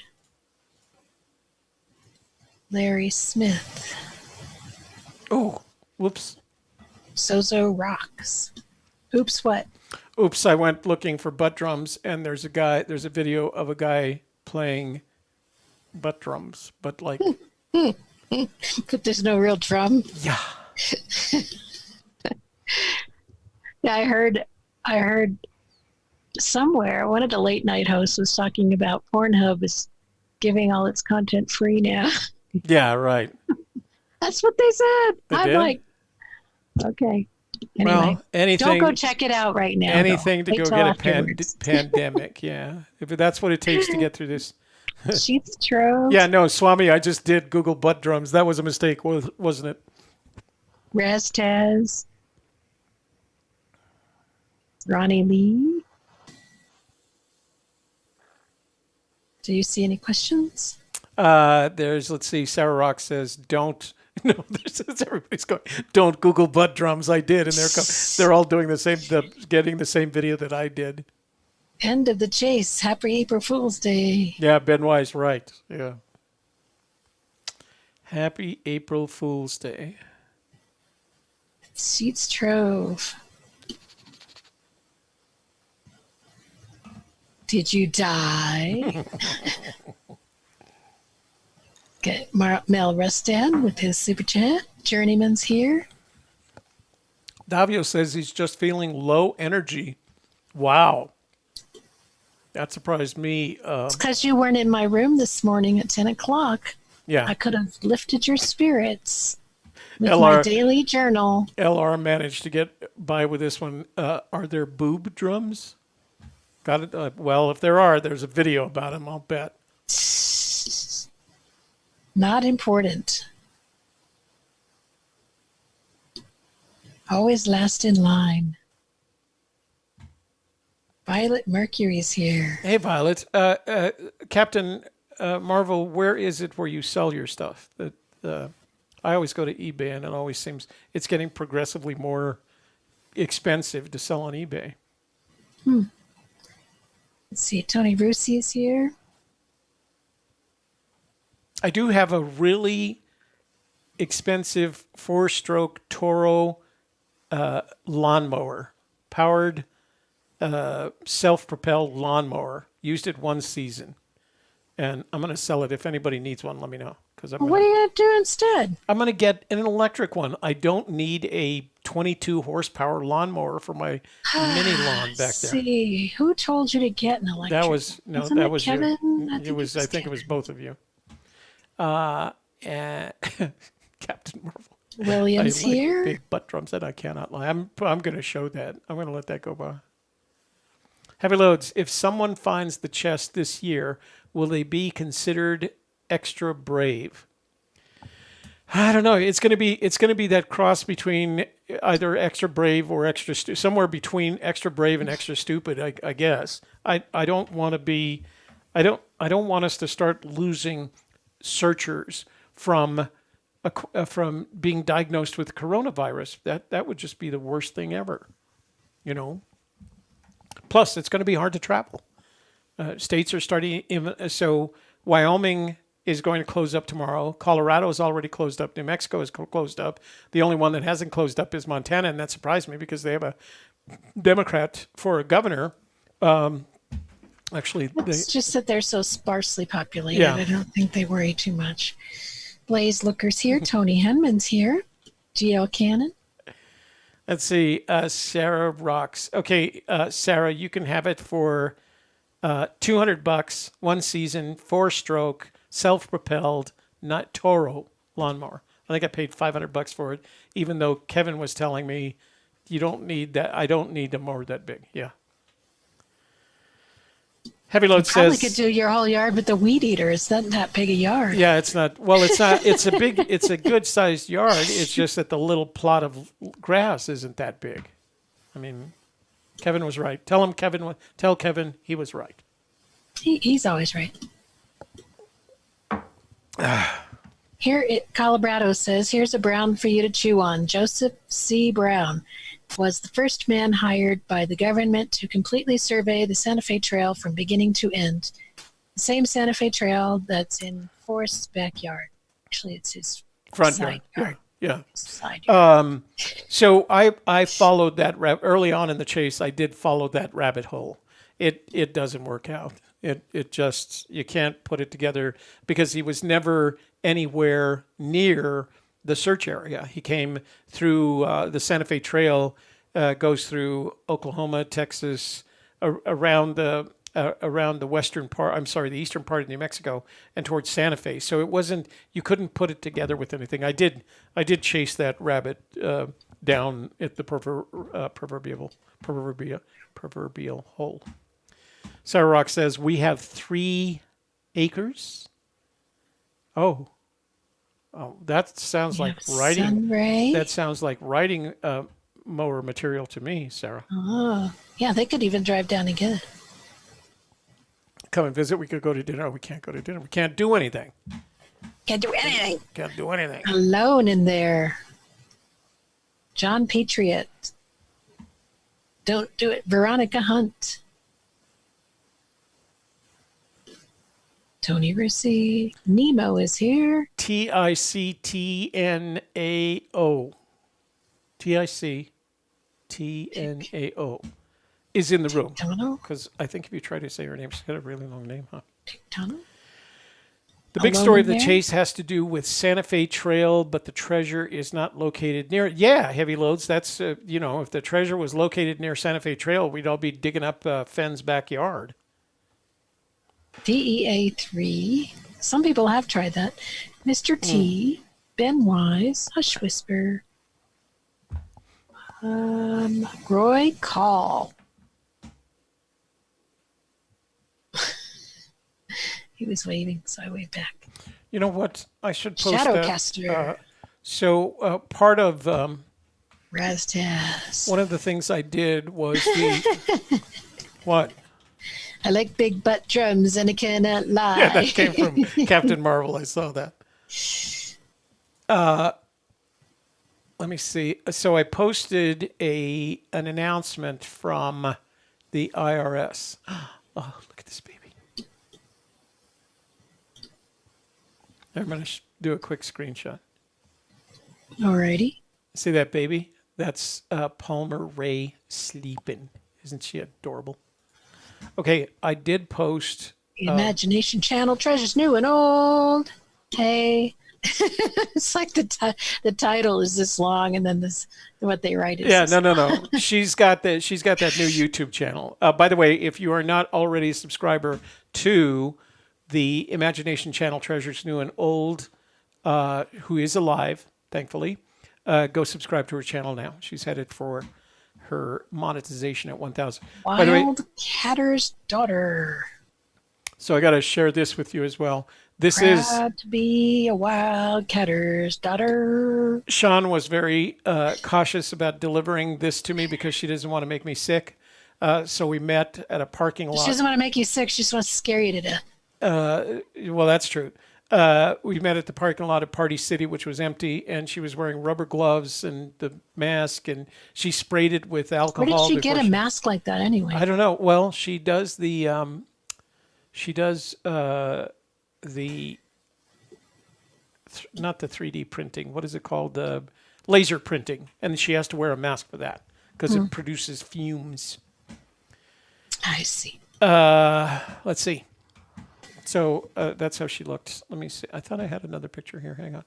Larry Smith. Oh, whoops. Sozo Rocks. Oops, what? Oops, I went looking for butt drums, and there's a video of a guy playing butt drums, but like... But there's no real drum. Yeah. Yeah, I heard somewhere one of the late night hosts was talking about Pornhub is giving all its content free now. Yeah, right. That's what they said. I'm did? like, okay. Anyway, well, anything. don't go check it out right now. Anything though. to go get a pandemic. Yeah, if that's what it takes to get through this. Sheets Trove. Yeah, no, Swami, I just did Google butt drums. That was a mistake, wasn't it? Raztaz. Ronnie Lee. Do you see any questions? Let's see, Sarah Rock says, don't, no, everybody's going, don't Google butt drums. I did, and they're all doing getting the same video that I did. End of the chase. Happy April Fool's Day. Yeah, Ben Wise, right. Yeah. Happy April Fool's Day. Sheets Trove. Did you die? Get Mel Rustan with his super chat. Journeyman's here. Davio says he's just feeling low energy. Wow. That surprised me. It's because you weren't in my room this morning at 10 o'clock. Yeah. I could have lifted your spirits with LR my daily journal. LR managed to get by with this one. Are there boob drums? Got it. Well, if there are, there's a video about them, I'll bet. Not important. Always last in line. Violet Mercury's here. Hey, Violet. Captain Marvel, where is it where you sell your stuff? I always go to eBay, and it always seems it's getting progressively more expensive to sell on eBay. Let's see. Tony Russi is here. I do have a really expensive 4-stroke Toro lawnmower, powered self-propelled lawnmower. Used it one season, and I'm going to sell it. If anybody needs one, let me know. What are you going to do instead? I'm going to get an electric one. I don't need a 22 horsepower lawnmower for my mini lawn back there. See, who told you to get an electric? That was Kevin. I think it was both of you. And Captain Marvel. Williams I like here. big butt drums that I cannot lie. I'm going to show that. I'm going to let that go by. Heavy Loads. If someone finds the chest this year, will they be considered extra brave? I don't know. It's going to be that cross between either extra brave or extra somewhere between extra brave and extra stupid. I guess. I don't want to be. I don't want us to start losing searchers from being diagnosed with coronavirus. That would just be the worst thing ever. You know. Plus, it's going to be hard to travel. States are starting. So Wyoming is going to close up tomorrow. Colorado is already closed up. New Mexico is closed up. The only one that hasn't closed up is Montana, and that surprised me because they have a Democrat for a governor. It's just that they're so sparsely populated. Yeah. I don't think they worry too much. Blaze Looker's here. Tony Henman's here. GL Cannon. Let's see. Sarah rocks. Okay, Sarah, you can have it for $200, one season, 4-stroke, self-propelled, not Toro lawnmower. I think I paid $500 for it, even though Kevin was telling me you don't need that. I don't need a mower that big. Yeah. Heavy Load Probably says could do your whole yard with the weed eater. It's not that big a yard. yeah, it's not. Well, it's not. It's a good sized yard. It's just that the little plot of grass isn't that big. I mean, Kevin was right. Tell Kevin he was right. He's always right. Here, Colorado says, here's a Brown for you to chew on. Joseph C. Brown was the first man hired by the government to completely survey the Santa Fe Trail from beginning to end. The same Santa Fe Trail that's in Forrest's backyard. Actually, it's his Front side yard. Yeah. Side yard. So I followed that early on in the chase. I did follow that rabbit hole. It doesn't work out. It just, you can't put it together because he was never anywhere near the search area. He came through the Santa Fe Trail, goes through Oklahoma, Texas, around the western part. I'm sorry, the eastern part of New Mexico, and towards Santa Fe. So it wasn't. You couldn't put it together with anything. I did chase that rabbit down at the proverbial hole. Sarah Rock says we have 3 acres. Oh, that sounds like writing. Sunray. That sounds like writing mower material to me, Sarah. Oh, yeah, they could even drive down and get it. Come and visit. We could go to dinner. We can't go to dinner. We can't do anything. Can't do anything. Can't do anything. Alone in there. John Patriot. Don't do it. Veronica Hunt. Tony Russi. Nemo is here. TICTNAO. TICTNAO is in the room. Tano? Because I think if you try to say her name, she's got a really long name, huh? Tano? The big alone story in of the there? chase has to do with Santa Fe Trail, but the treasure is not located near it. Yeah, heavy loads. That's, if the treasure was located near Santa Fe Trail, we'd all be digging up Fenn's backyard. DEA3. Some people have tried that. Mr. T. Ben Wise. Hush Whisper. Roy Call. He was waving, so I waved back. You know what? I should post Shadowcaster. Part of Raztaz. one of the things I did was the what? I like big butt drums and I cannot lie. Yeah, that came from Captain Marvel. I saw that. Let me see. So I posted an announcement from the IRS. Oh, look at this baby. I'm going to do a quick screenshot. Alrighty. See that baby? That's Palmer Ray sleeping. Isn't she adorable? Okay, I did post. The Imagination Channel, treasures new and old. Hey. It's like the title is this long, and then what they write is no. She's got that new YouTube channel. By the way, if you are not already a subscriber to the Imagination Channel, Treasures New and Old, who is alive, thankfully, go subscribe to her channel now. She's headed for her monetization at 1,000. By the way, Catter's Daughter. So I got to share this with you as well. This Proud to be a Wildcatter's daughter. Sean was very cautious about delivering this to me because she doesn't want to make me sick. So we met at a parking lot. She doesn't want to make you sick. She just wants to scare you to death. Well, that's true. We met at the parking lot at Party City, which was empty, and she was wearing rubber gloves and the mask, and she sprayed it with alcohol. Where did she get a mask like that anyway? I don't know. Well, she does the not the 3D printing. What is it called? The laser printing, and she has to wear a mask for that because it produces fumes. I see. Let's see. So that's how she looked. Let me see. I thought I had another picture here. Hang on.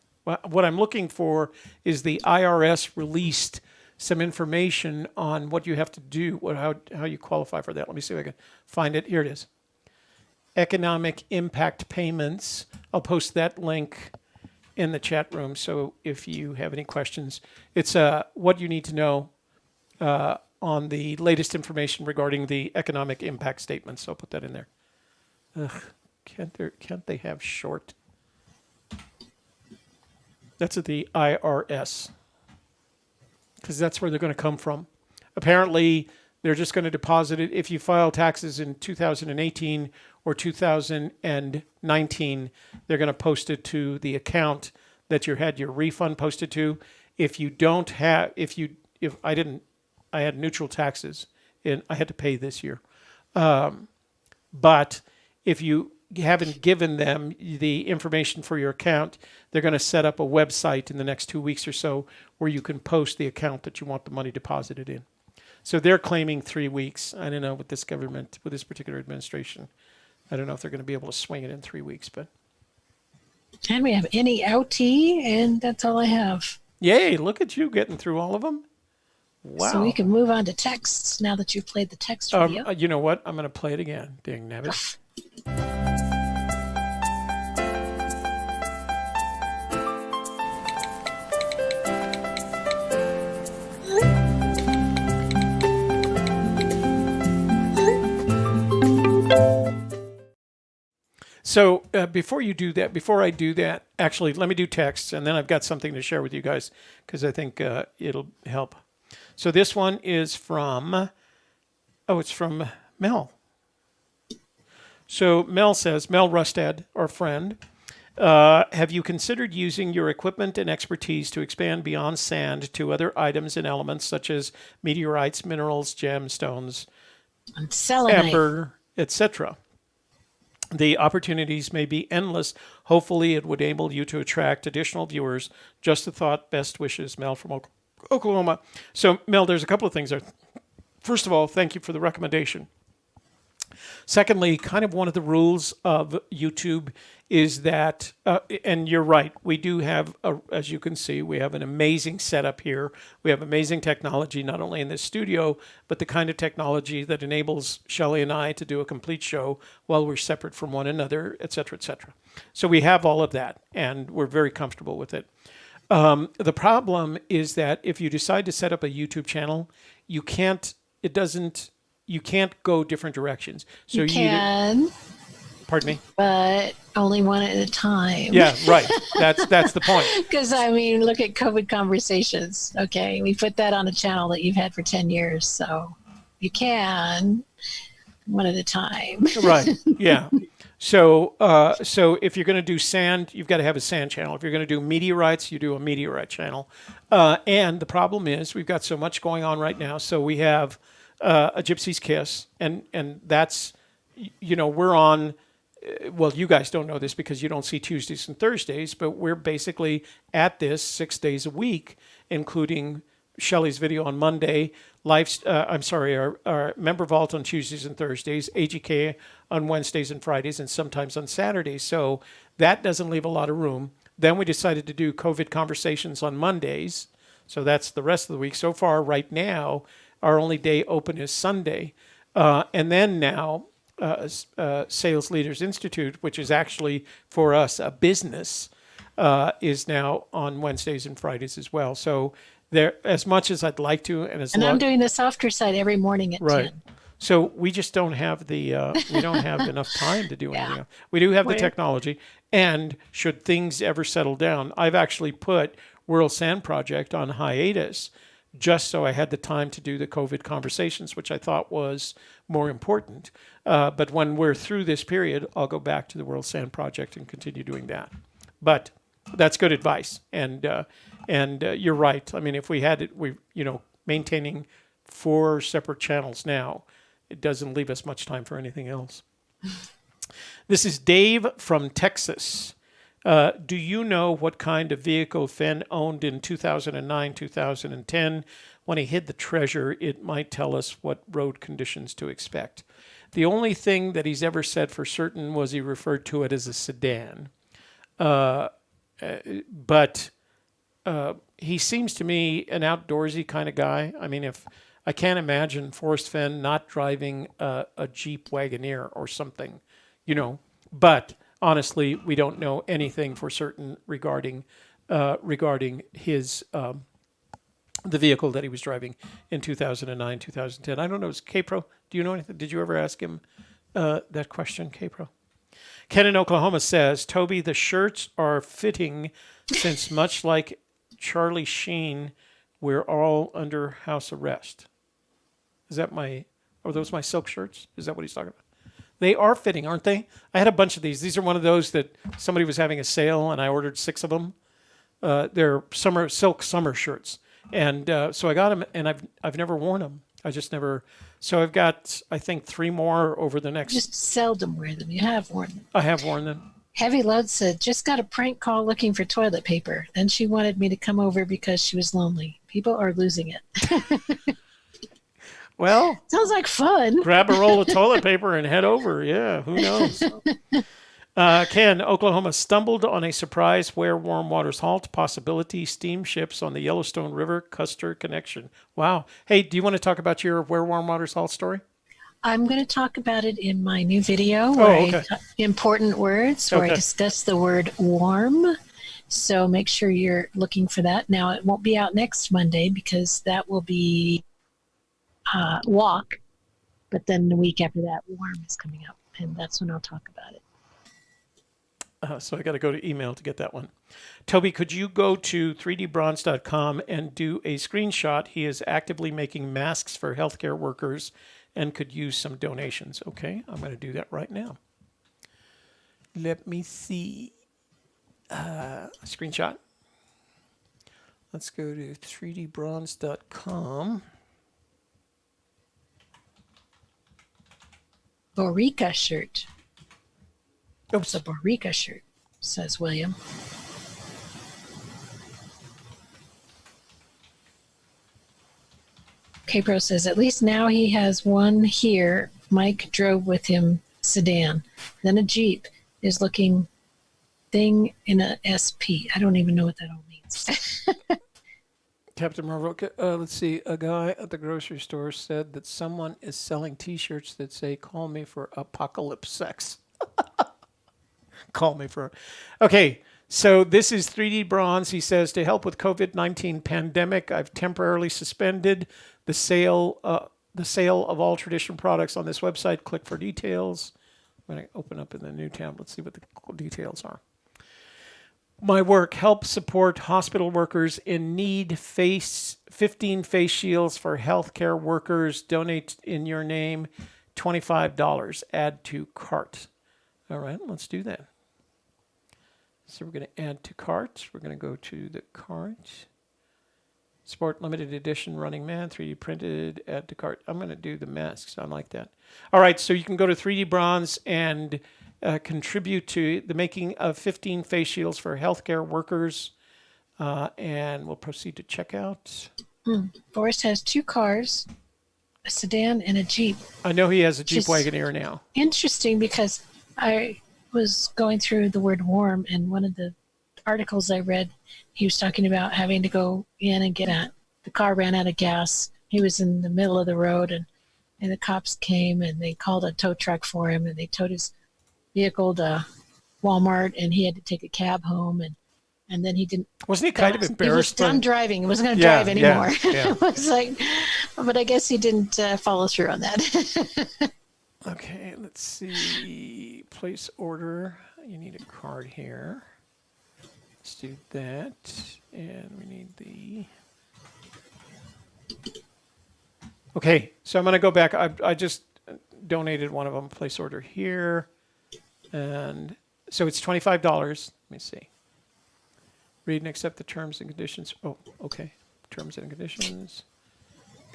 What I'm looking for is the IRS released some information on what you have to do, how you qualify for that. Let me see if I can find it. Here it is. Economic impact payments. I'll post that link in the chat room. So if you have any questions, it's what you need to know on the latest information regarding the economic impact statements. So I'll put that in there. Ugh. Can't they have short? That's at the IRS because that's where they're going to come from. Apparently, they're just going to deposit it. If you file taxes in 2018 or 2019, they're going to post it to the account that you had your refund posted to. If you don't have, I had neutral taxes and I had to pay this year. But if you haven't given them the information for your account, they're going to set up a website in the next 2 weeks or so where you can post the account that you want the money deposited in. So they're claiming 3 weeks. I don't know with this government, with this particular administration. I don't know if they're going to be able to swing it in 3 weeks, but. And we have any outie, and that's all I have. Yay, look at you getting through all of them. Wow. So we can move on to texts now that you've played the text video. You know what? I'm going to play it again. Dang nabbit. So before I do that, actually, let me do text, and then I've got something to share with you guys because I think it'll help. So this one is from, it's from Mel. So Mel says, Mel Rustad, our friend, have you considered using your equipment and expertise to expand beyond sand to other items and elements such as meteorites, minerals, gemstones, amber, etc.? The opportunities may be endless. Hopefully, it would enable you to attract additional viewers. Just a thought. Best wishes, Mel from Oklahoma. So, Mel, there's a couple of things there. First of all, thank you for the recommendation. Secondly, kind of one of the rules of YouTube is that, and you're right, we do have, as you can see, we have an amazing setup here. We have amazing technology, not only in this studio, but the kind of technology that enables Shelley and I to do a complete show while we're separate from one another, et cetera, et cetera. So we have all of that, and we're very comfortable with it. The problem is that if you decide to set up a YouTube channel, you can't go different directions. So you can. Pardon me? But only one at a time. Yeah, right. That's the point. Because, I mean, look at COVID Conversations. Okay, we put that on a channel that you've had for 10 years. So you can, one at a time. Right, yeah. So if you're going to do sand, you've got to have a sand channel. If you're going to do meteorites, you do a meteorite channel. And the problem is we've got so much going on right now. So we have a Gypsy's Kiss, and that's, we're on... Well, you guys don't know this because you don't see Tuesdays and Thursdays, but we're basically at this 6 days a week, including Shelley's video on Monday, our member vault on Tuesdays and Thursdays, AGK on Wednesdays and Fridays, and sometimes on Saturdays. So that doesn't leave a lot of room. Then we decided to do COVID Conversations on Mondays. So that's the rest of the week. So far, right now, our only day open is Sunday. And then now, Sales Leaders Institute, which is actually for us a business, is now on Wednesdays and Fridays as well. So there, as much as I'd like to, and I'm doing the softer side every morning at 10. So we just don't have we don't have enough time to do anything else. We do have the technology, and should things ever settle down, I've actually put World Sand Project on hiatus just so I had the time to do the COVID Conversations, which I thought was more important. But when we're through this period, I'll go back to the World Sand Project and continue doing that. But that's good advice. And you're right. I mean, if we had it, maintaining 4 separate channels now, it doesn't leave us much time for anything else. This is Dave from Texas. Do you know what kind of vehicle Fenn owned in 2009, 2010? When he hid the treasure, it might tell us what road conditions to expect. The only thing that he's ever said for certain was he referred to it as a sedan. But he seems to me an outdoorsy kind of guy. I mean, I can't imagine Forrest Fenn not driving a Jeep Wagoneer or something, But honestly, we don't know anything for certain regarding his the vehicle that he was driving in 2009, 2010. I don't know. Is K-Pro? Do you know anything? Did you ever ask him that question, K-Pro? Ken in Oklahoma says, Toby, the shirts are fitting since much like Charlie Sheen, we're all under house arrest. Are those my silk shirts? Is that what he's talking about? They are fitting, aren't they? I had a bunch of these. These are one of those that somebody was having a sale, and I ordered 6 of them. They're silk summer shirts, and so I got them, and I've never worn them. I just never. So I've got, I think, 3 more over the next. Just seldom wear them. You have worn them. I have worn them. Heavy Load said, just got a prank call looking for toilet paper. Then she wanted me to come over because she was lonely. People are losing it. Well, sounds like fun. Grab a roll of toilet paper and head over. Yeah, who knows? Ken, Oklahoma stumbled on a surprise Where Warm Waters Halt possibility steamships on the Yellowstone River Custer connection. Wow. Hey, do you want to talk about your Where Warm Waters Halt story? I'm going to talk about it in my new video where important words where I discuss the word warm. So make sure you're looking for that. Now, it won't be out next Monday because that will be walk, but then the week after that, warm is coming up, and that's when I'll talk about it. So I got to go to email to get that one. Toby, could you go to 3dbronze.com and do a screenshot? He is actively making masks for healthcare workers and could use some donations. Okay, I'm going to do that right now. Let me see. Screenshot. Let's go to 3dbronze.com. Borica shirt. Oops. It's a Borica shirt, says William. K-Pro says, at least now he has one here. Mike drove with him sedan. Then a Jeep is looking thing in a SP. I don't even know what that all means. Captain Marvel, let's see. A guy at the grocery store said that someone is selling T-shirts that say, call me for apocalypse sex. Call me for... Okay, so this is 3D Bronze. He says, to help with COVID-19 pandemic, I've temporarily suspended the sale of all traditional products on this website. Click for details. I'm going to open up in the new tab. Let's see what the details are. My work helps support hospital workers in need. 15 face shields for healthcare workers. Donate in your name. $25. Add to cart. All right, let's do that. So we're going to add to cart. We're going to go to the cart. Sport limited edition running man, 3D printed, add to cart. I'm going to do the masks. I like that. All right, so you can go to 3D Bronze and contribute to the making of 15 face shields for healthcare workers. And we'll proceed to checkout. Forrest has 2 cars, a sedan, and a Jeep. I know he has a Jeep Wagoneer now. Interesting, because I was going through the word warm, and one of the articles I read, he was talking about having to go in and get out. The car ran out of gas. He was in the middle of the road, and the cops came, and they called a tow truck for him, and they towed his vehicle to Walmart, and he had to take a cab home, and then he didn't. Wasn't he kind of embarrassed? He was done driving. He wasn't going to drive anymore. Yeah. It was like, but I guess he didn't follow through on that. Okay, let's see. Place order. You need a card here. Let's do that. And we need the... Okay, so I'm going to go back. I just donated one of them. Place order here. And so it's $25. Let me see. Read and accept the terms and conditions. Oh, okay. Terms and conditions.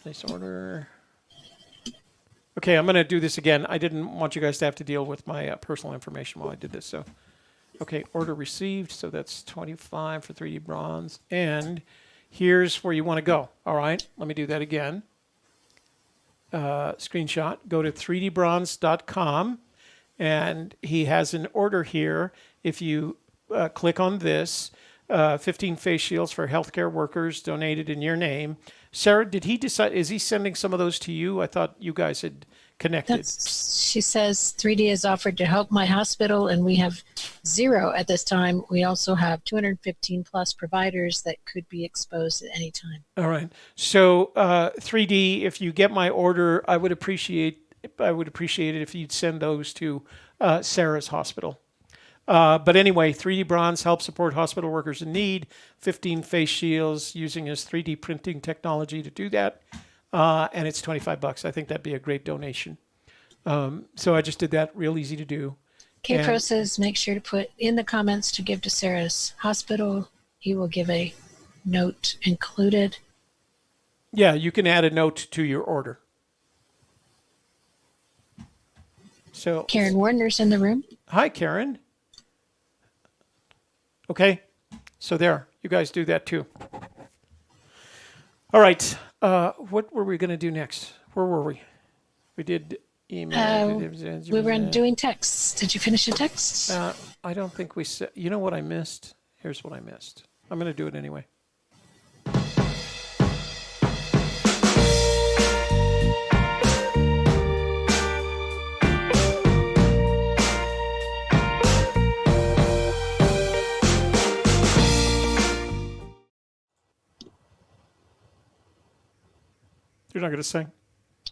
Place order. Okay, I'm going to do this again. I didn't want you guys to have to deal with my personal information while I did this. So, okay, order received. So that's 25 for 3D Bronze. And here's where you want to go. All right, let me do that again. Screenshot. Go to 3dbronze.com. And he has an order here. If you click on this, 15 face shields for healthcare workers donated in your name. Sarah, did he decide, is he sending some of those to you? I thought you guys had connected. She says 3D has offered to help my hospital, and we have 0 at this time. We also have 215 plus providers that could be exposed at any time. All right. So 3D, if you get my order, I would appreciate it if you'd send those to Sarah's hospital. But anyway, 3D Bronze helps support hospital workers in need. 15 face shields using his 3D printing technology to do that. And it's $25. I think that'd be a great donation. So I just did that. Real easy to do. K-Pro says make sure to put in the comments to give to Sarah's hospital. He will give a note included. Yeah, you can add a note to your order. So Karen Warner's in the room. Hi, Karen. Okay, so there, you guys do that too. All right, what were we going to do next? Where were we? We did email. We were doing texts. Did you finish the texts? I don't think we said. You know what I missed? Here's what I missed. I'm going to do it anyway. You're not going to sing?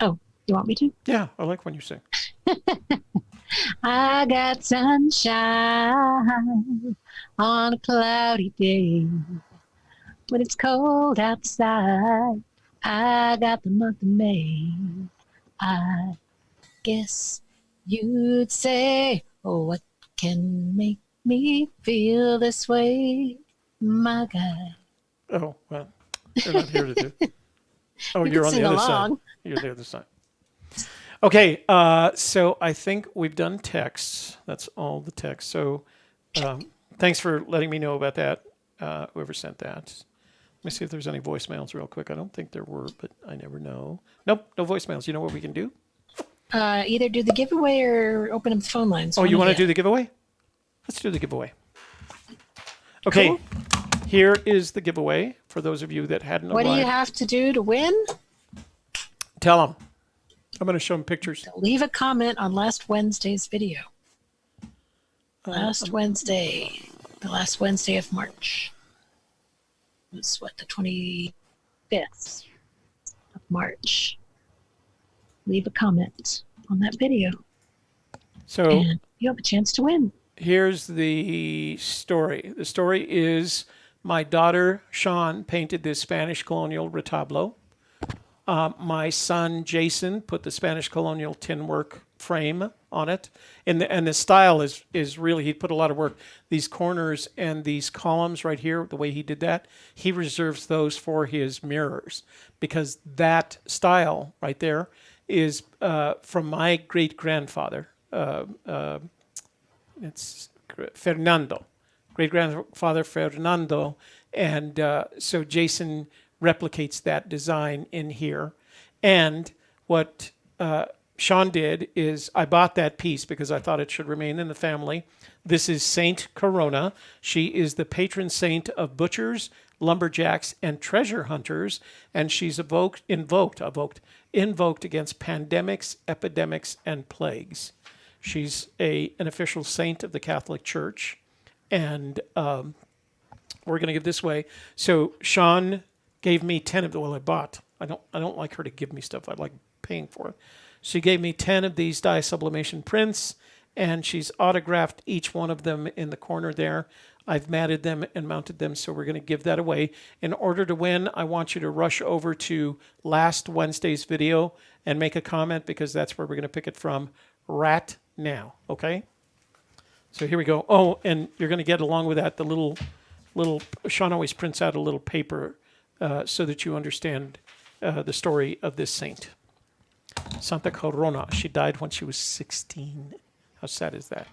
Oh, you want me to? Yeah, I like when you sing. I got sunshine on a cloudy day. When it's cold outside, I got the month of May. I guess you'd say, oh, what can make me feel this way, my guy? Oh, well, you're not here to do. Oh, you're on the other side. You're the other side. Okay, so I think we've done texts. That's all the text. So thanks for letting me know about that, whoever sent that. Let me see if there's any voicemails real quick. I don't think there were, but I never know. Nope, no voicemails. You know what we can do? Either do the giveaway or open up the phone lines. Oh, you want to do the giveaway? Let's do the giveaway. Okay, Cool. here is the giveaway for those of you that hadn't What do arrived. you have to do to win? Tell them. I'm going to show them pictures. Leave a comment on last Wednesday's video. Last Wednesday, the last Wednesday of March. It was what, the 25th of March. Leave a comment on that video. So And you have a chance to win. here's the story. The story is my daughter, Sean, painted this Spanish colonial retablo. My son, Jason, put the Spanish colonial tin work frame on it. And the style is really, he put a lot of work. These corners and these columns right here, the way he did that, he reserves those for his mirrors because that style right there is from my great-grandfather. It's Fernando, great-grandfather Fernando. And so Jason replicates that design in here. And what Sean did is I bought that piece because I thought it should remain in the family. This is Saint Corona. She is the patron saint of butchers, lumberjacks, and treasure hunters, and she's invoked against pandemics, epidemics, and plagues. She's an official saint of the Catholic Church, and we're going to give this away. So Sean gave me 10 of the, well, I bought. I don't like her to give me stuff. I like paying for it. She gave me 10 of these dye sublimation prints, and she's autographed each one of them in the corner there. I've matted them and mounted them, so we're going to give that away. In order to win, I want you to rush over to last Wednesday's video and make a comment because that's where we're going to pick it from right now, okay? So here we go. Oh, and you're going to get along with that the little Sean always prints out a little paper so that you understand the story of this saint. Santa Corona. She died when she was 16. How sad is that?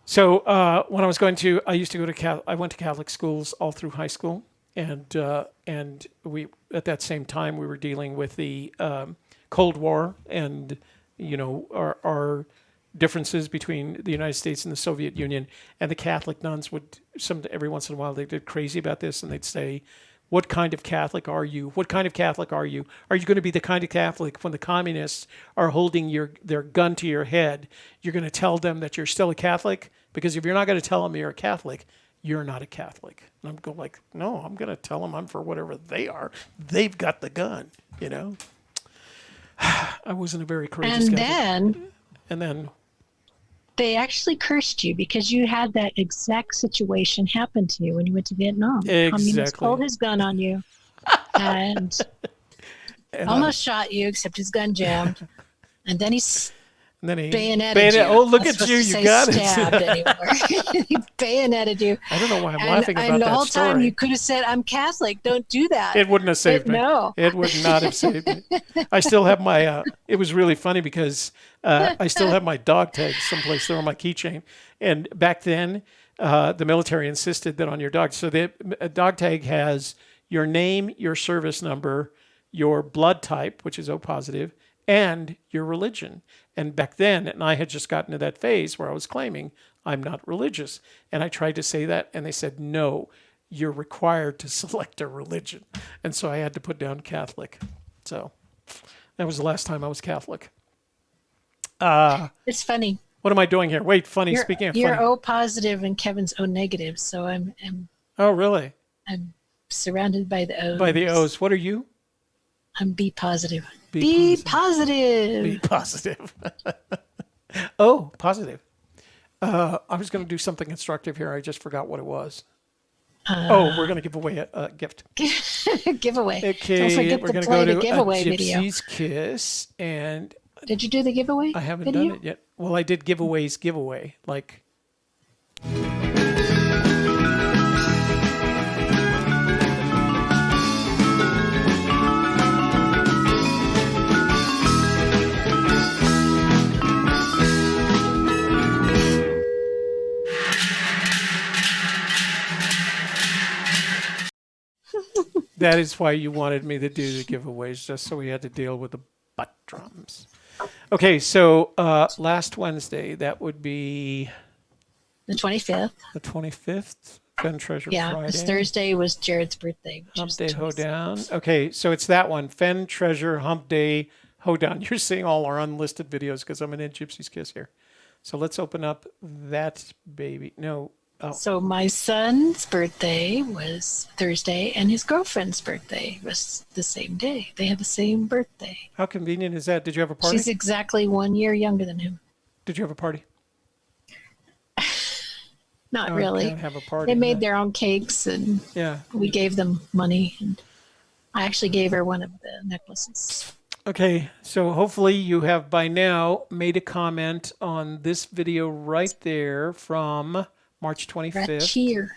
So when I was I used to go to I went to Catholic schools all through high school, and we at that same time we were dealing with the Cold War and our differences between the United States and the Soviet Union, and the Catholic nuns would every once in a while they get crazy about this and they'd say, what kind of Catholic are you? What kind of Catholic are you? Are you going to be the kind of Catholic when the communists are holding their gun to your head, you're going to tell them that you're still a Catholic? Because if you're not going to tell them you're a Catholic, you're not a Catholic. And I'm going like, no, I'm going to tell them I'm for whatever they are. They've got the gun, I wasn't a very courageous Catholic. And then they actually cursed you because you had that exact situation happen to you when you went to Vietnam. Exactly. Communist pulled his gun on you and almost shot you, except his gun jammed. And then he bayoneted you. Oh, look at you! You got it. He bayoneted you. I don't know why I'm laughing about that story. And the whole time you could have said, "I'm Catholic. Don't do that." It wouldn't have saved me. No, it would not have saved me. I still have my. It was really funny because I still have my dog tag someplace there on my keychain. And back then, the military insisted that on your dog. So the dog tag has your name, your service number, your blood type, which is O positive, and your religion. And back then, and I had just gotten to that phase where I was claiming I'm not religious. And I tried to say that, and they said, no, you're required to select a religion. And so I had to put down Catholic. So that was the last time I was Catholic. it's funny. What am I doing here? Wait, funny. Speaking of funny. You're O positive and Kevin's O negative, so I'm Oh, really? I'm surrounded by the O's. By the O's. What are you? I'm B positive. Be positive. Be positive. Oh, positive. I was going to do something instructive here. I just forgot what it was. We're going to give away a gift. Giveaway. Okay, Don't forget we're to going to play go the to giveaway a video. Gypsy's Kiss. And did you do the giveaway? I haven't video? done it yet. Well, I did giveaway. Like... That is why you wanted me to do the giveaways, just so we had to deal with the butt drums. Okay, so last Wednesday, that would be The 25th. The 25th. Fenn Treasure Yeah, Friday. because Thursday was Jared's birthday. Humpday, Hoedown. Okay, so it's that one. Fenn Treasure, Humpday, Hoedown. You're seeing all our unlisted videos because I'm in Gypsy Kiss here. So let's open up that baby. No. Oh. So my son's birthday was Thursday, and his girlfriend's birthday was the same day. They had the same birthday. How convenient is that? Did you have a party? She's exactly 1 year younger than him. Did you have a party? Not really. Can't have a party. They made their own cakes, and we gave them money. And I actually gave her one of the necklaces. Okay, so hopefully you have by now made a comment on this video right there from March 25th.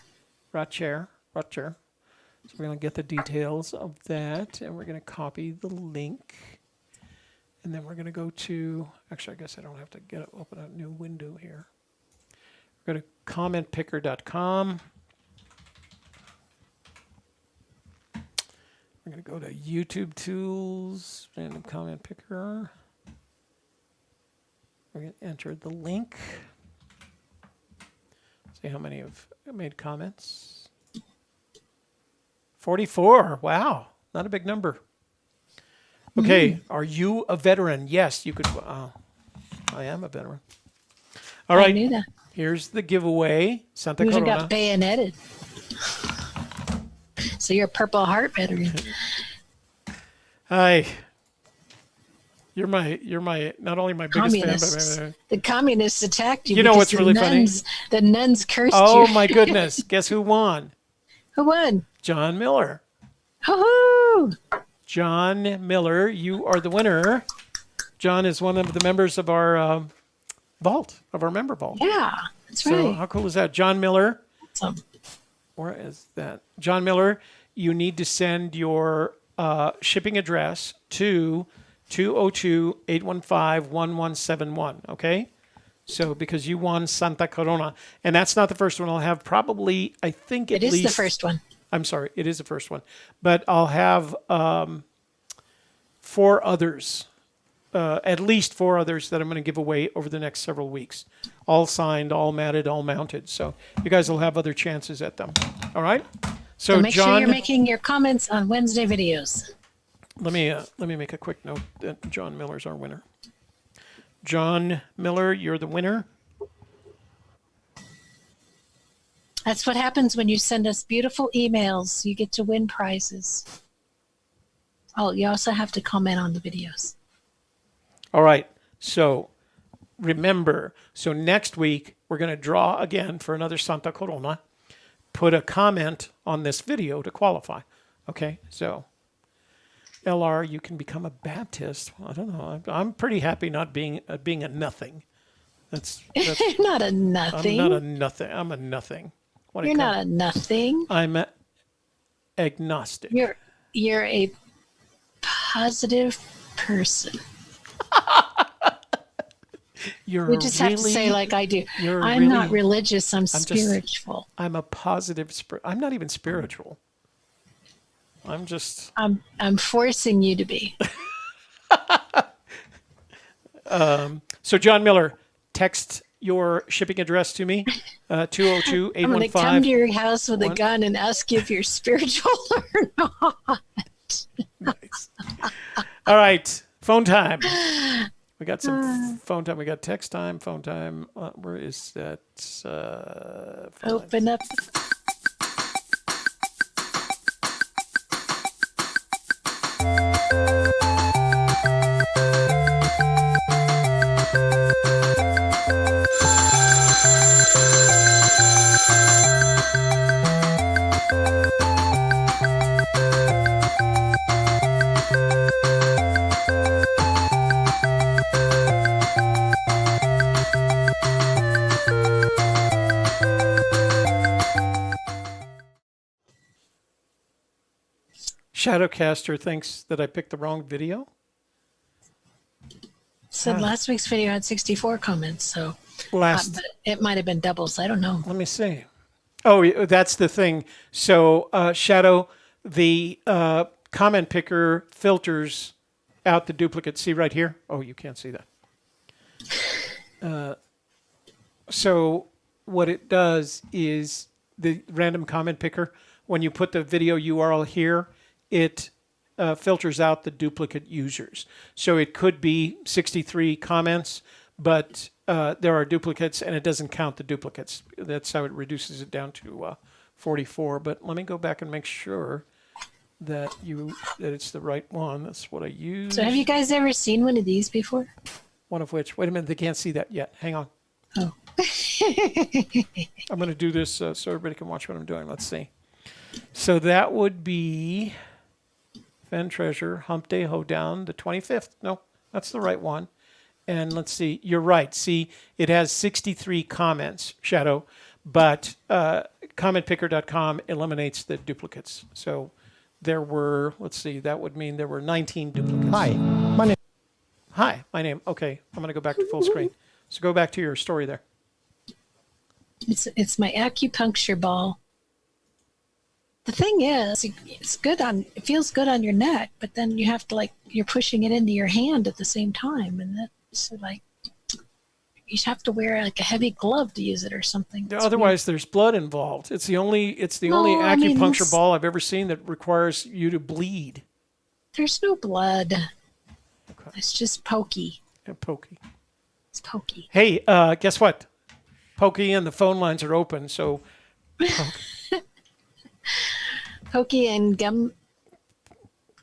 Ratcher. So we're going to get the details of that, and we're going to copy the link. And then we're going to go to, actually, I guess I don't have to open a new window here. Go to commentpicker.com. We're going to go to YouTube Tools, random comment picker. We're going to enter the link. See how many have made comments. 44. Wow. Not a big number. Okay. Are you a veteran? Yes, you could. I am a veteran. All right. I knew that. Here's the giveaway. Santa You Corona. got bayoneted. So you're a Purple Heart veteran. Hi. You're my not only my biggest Communists. fan, but The communists attacked you. You know what's really funny? The nuns cursed you. oh my goodness. Guess who won? Who won? John Miller. Hoo-hoo! John Miller, you are the winner. John is one of the members of our vault, of our member vault. Yeah, that's So right. how cool is that? John Miller. Awesome. Where is that? John Miller, you need to send your shipping address to 202-815-1171, okay? So because you won Santa Corona. And that's not the first one. I'll have probably, I think at least... It is the first one. I'm sorry, it is the first one. But I'll have 4 others, at least 4 others that I'm going to give away over the next several weeks. All signed, all matted, all mounted. So you guys will have other chances at them. All right? So make John, sure you're making your comments on Wednesday videos. let me make a quick note that John Miller's our winner. John Miller, you're the winner. That's what happens when you send us beautiful emails. You get to win prizes. Oh, you also have to comment on the videos. All right. So remember, so next week we're going to draw again for another Santa Corona. Put a comment on this video to qualify. Okay? So LR, you can become a Baptist. I don't know. I'm pretty happy not being a nothing. That's You're not a nothing. I'm not a nothing. I'm a nothing. You're not a nothing. I'm agnostic. You're a positive person. You just have to say like I do. I'm really, not religious. I'm spiritual. I'm a positive spirit. I'm not even spiritual. I'm just. I'm forcing you to be. So John Miller, text your shipping address to me. 202-815. I'm going to come to your house with a gun and ask you if you're spiritual or not. Nice. All right, phone time. We got some phone time. We got text time, phone time. Where is that? Open up. Shadowcaster thinks that I picked the wrong video. Said last week's video had 64 comments, so But it might have been doubles. I don't know. let me see. Oh, that's the thing. So Shadow, the comment picker filters out the duplicate. See right here? Oh, you can't see that. So what it does is the random comment picker, when you put the video URL here, it filters out the duplicate users. So it could be 63 comments, but there are duplicates, and it doesn't count the duplicates. That's how it reduces it down to 44. But let me go back and make sure that it's the right one. That's what I use. So have you guys ever seen one of these before? One of which? Wait a minute, they can't see that yet. Hang on. Oh. I'm going to do this so everybody can watch what I'm doing. Let's see. So that would be Fenn Treasure, Humpday, Hoedown, the 25th. No, that's the right one. And let's see. You're right. See, it has 63 comments, Shadow, but commentpicker.com eliminates the duplicates. So there were, let's see, that would mean there were 19 duplicates. Hi, my name. Okay, I'm going to go back to full screen. So go back to your story there. It's my acupuncture ball. The thing is, it feels good on your neck, but then you have to you're pushing it into your hand at the same time, and that's you have to wear a heavy glove to use it or something. Otherwise, there's blood involved. It's the only acupuncture ball I've ever seen that requires you to bleed. There's no blood. Okay. It's just pokey. Yeah, pokey. It's pokey. Hey, guess what? Pokey and the phone lines are open, so... Pokey and Gumby.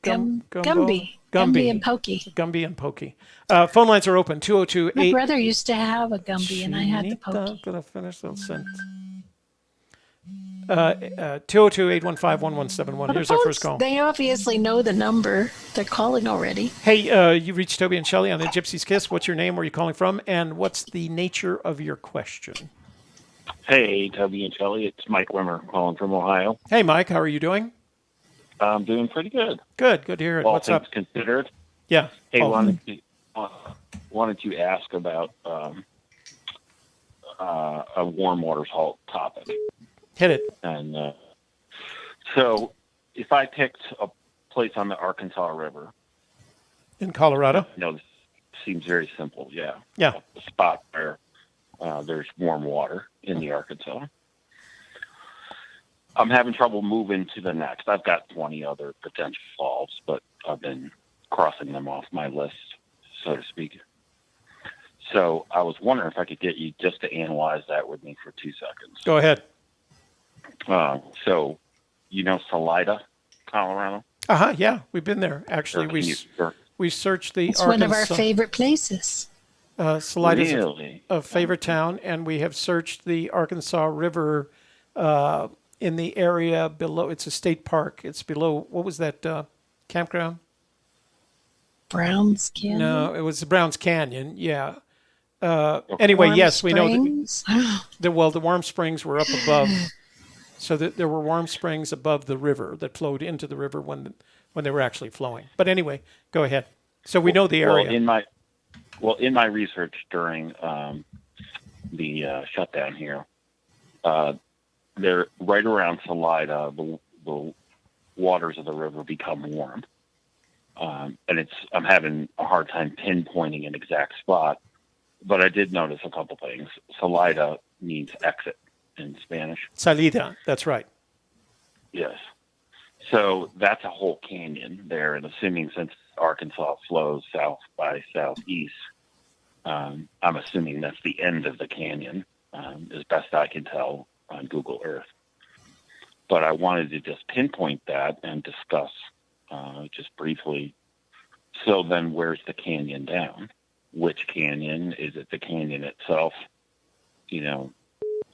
Gumby and Pokey. Gumby and Pokey. Phone lines are open. 202-8... My brother used to have a Gumby, and I had the Pokey. I'm going to finish that sentence. 202-815-1171. Here's our first call. They obviously know the number. They're calling already. Hey, you reached Toby and Shelley on the Gypsy Kiss. What's your name? Where are you calling from? And what's the nature of your question? Hey, Toby and Shelley. It's Mike Wimmer calling from Ohio. Hey, Mike. How are you doing? I'm doing pretty good. Good to hear it. All What's things up? considered. Yeah. Hey, wanted to ask about a warm water salt topic. Hit it. And so if I picked a place on the Arkansas River. In Colorado? This seems very simple, yeah. Yeah. A spot where there's warm water in the Arkansas. I'm having trouble moving to the next. I've got 20 other potential falls, but I've been crossing them off my list, so to speak. So I was wondering if I could get you just to analyze that with me for 2 seconds. Go ahead. So, Salida, Colorado? Yeah, we've been there. Actually, we searched the It's Arkansas. one of our favorite places. Salida's really? a favorite town, and we have searched the Arkansas River in the area below. It's a state park. It's below, what was that campground? Browns Canyon? No, it was the Browns Canyon, yeah. Anyway, Warm yes, we know Springs? the warm springs were up above. So that there were warm springs above the river that flowed into the river when they were actually flowing. But anyway, go ahead. So we know the area. In my research during the shutdown here, they're right around Salida. The waters of the river become warm, and I'm having a hard time pinpointing an exact spot. But I did notice a couple things. Salida means exit in Spanish. Salida, that's right. Yes. So that's a whole canyon there, and assuming since Arkansas flows south by southeast, I'm assuming that's the end of the canyon, as best I can tell on Google Earth. But I wanted to just pinpoint that and discuss just briefly. So then where's the canyon down? Which canyon? Is it the canyon itself?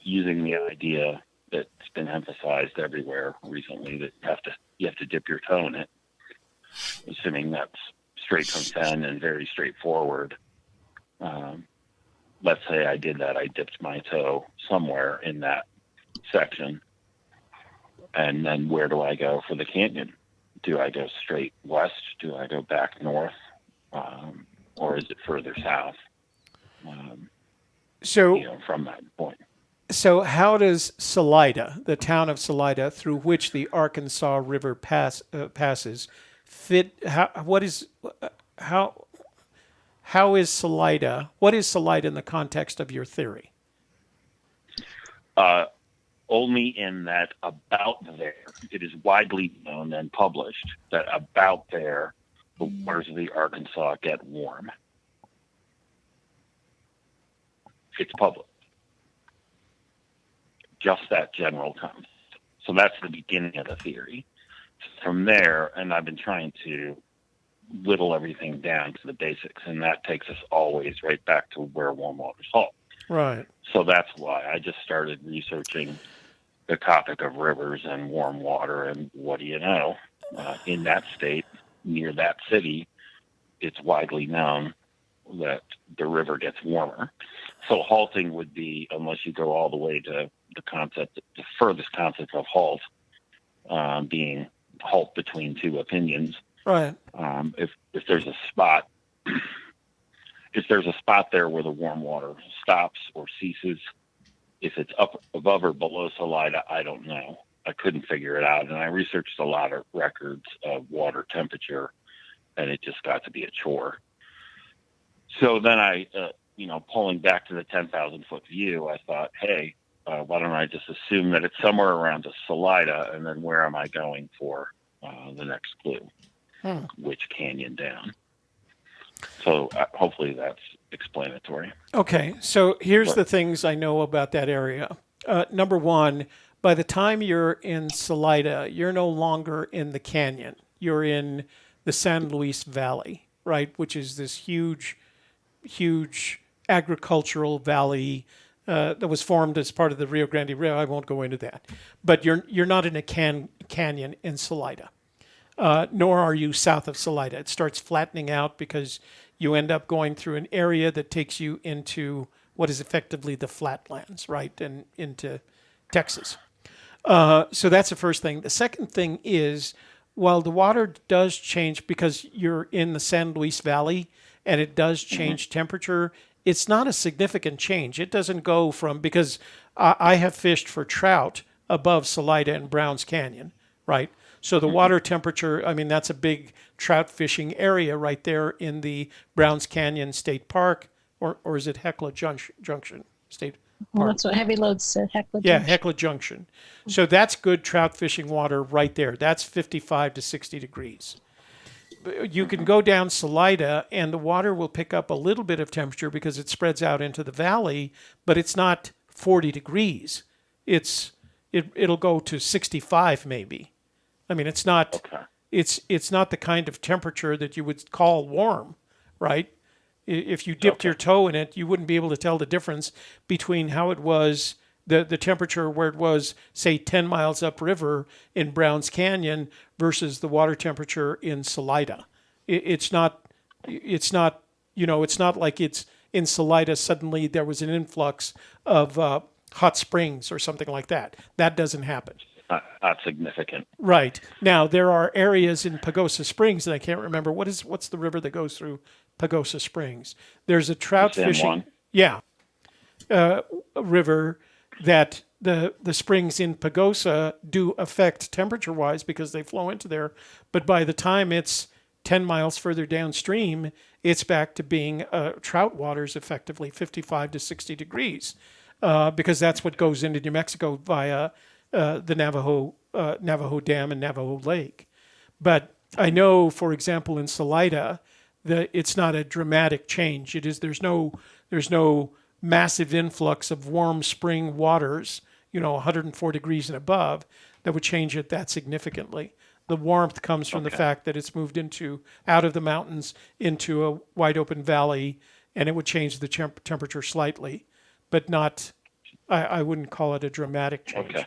Using the idea that's been emphasized everywhere recently that you have to dip your toe in it, assuming that's straight from Fenn and very straightforward. Let's say I did that. I dipped my toe somewhere in that section. And then where do I go for the canyon? Do I go straight west? Do I go back north? Or is it further south? From that point. So how does Salida, the town of Salida, through which the Arkansas River passes, fit? How is Salida? What is Salida in the context of your theory? Only in that about there, it is widely known and published that about there, the waters of the Arkansas get warm. It's public. Just that general concept. So that's the beginning of the theory. From there, and I've been trying to whittle everything down to the basics, and that takes us always right back to where warm waters halt. Right. So that's why I just started researching the topic of rivers and warm water, and what do you know? In that state, near that city, it's widely known that the river gets warmer. So halting would be, unless you go all the way to the furthest concept of halt, being halt between two opinions. Right. If there's a spot, if there's a spot there where the warm water stops or ceases, if it's up above or below Salida, I don't know. I couldn't figure it out, and I researched a lot of records of water temperature, and it just got to be a chore. So then I, pulling back to the 10,000 foot view, I thought, hey, why don't I just assume that it's somewhere around the Salida, and then where am I going for the next clue? Which canyon down? So hopefully that's explanatory. Okay, so here's the things I know about that area. Number one, by the time you're in Salida, you're no longer in the canyon. You're in the San Luis Valley, right? Which is this huge agricultural valley that was formed as part of the Rio Grande River. I won't go into that. But you're not in a canyon in Salida. Nor are you south of Salida. It starts flattening out because you end up going through an area that takes you into what is effectively the flatlands, right, and into Texas. So that's the first thing. The second thing is, while the water does change because you're in the San Luis Valley and it does change temperature, it's not a significant change. It doesn't go from, because I have fished for trout above Salida and Browns Canyon, right? So the water temperature, I mean, that's a big trout fishing area right there in the Browns Canyon State Park, or is it Hecla Junction State Park? Well, that's what Heavy Loads said, Hecla Yeah, Junction. Hecla Junction. So that's good trout fishing water right there. That's 55 to 60 degrees. You can go down Salida and the water will pick up a little bit of temperature because it spreads out into the valley, but it's not 40 degrees. It'll go to 65 maybe. I mean, it's not it's not the kind of temperature that you would call warm, right? If you dipped your toe in it, you wouldn't be able to tell the difference between how it was, the temperature where it was, say, 10 miles upriver in Browns Canyon versus the water temperature in Salida. It's not like it's in Salida suddenly there was an influx of hot springs or something like that. That doesn't happen. Not significant. Right. Now, there are areas in Pagosa Springs that I can't remember. What's the river that goes through Pagosa Springs? There's a trout fishing. Yeah. River that the springs in Pagosa do affect temperature-wise because they flow into there. But by the time it's 10 miles further downstream, it's back to being trout waters effectively 55 to 60 degrees because that's what goes into New Mexico via the Navajo Dam and Navajo Lake. But I know, for example, in Salida, that it's not a dramatic change. There's no massive influx of warm spring waters, 104 degrees and above, that would change it that significantly. The warmth comes from the fact that it's moved out of the mountains into a wide open valley, and it would change the temperature slightly, but not. I wouldn't call it a dramatic change. Okay.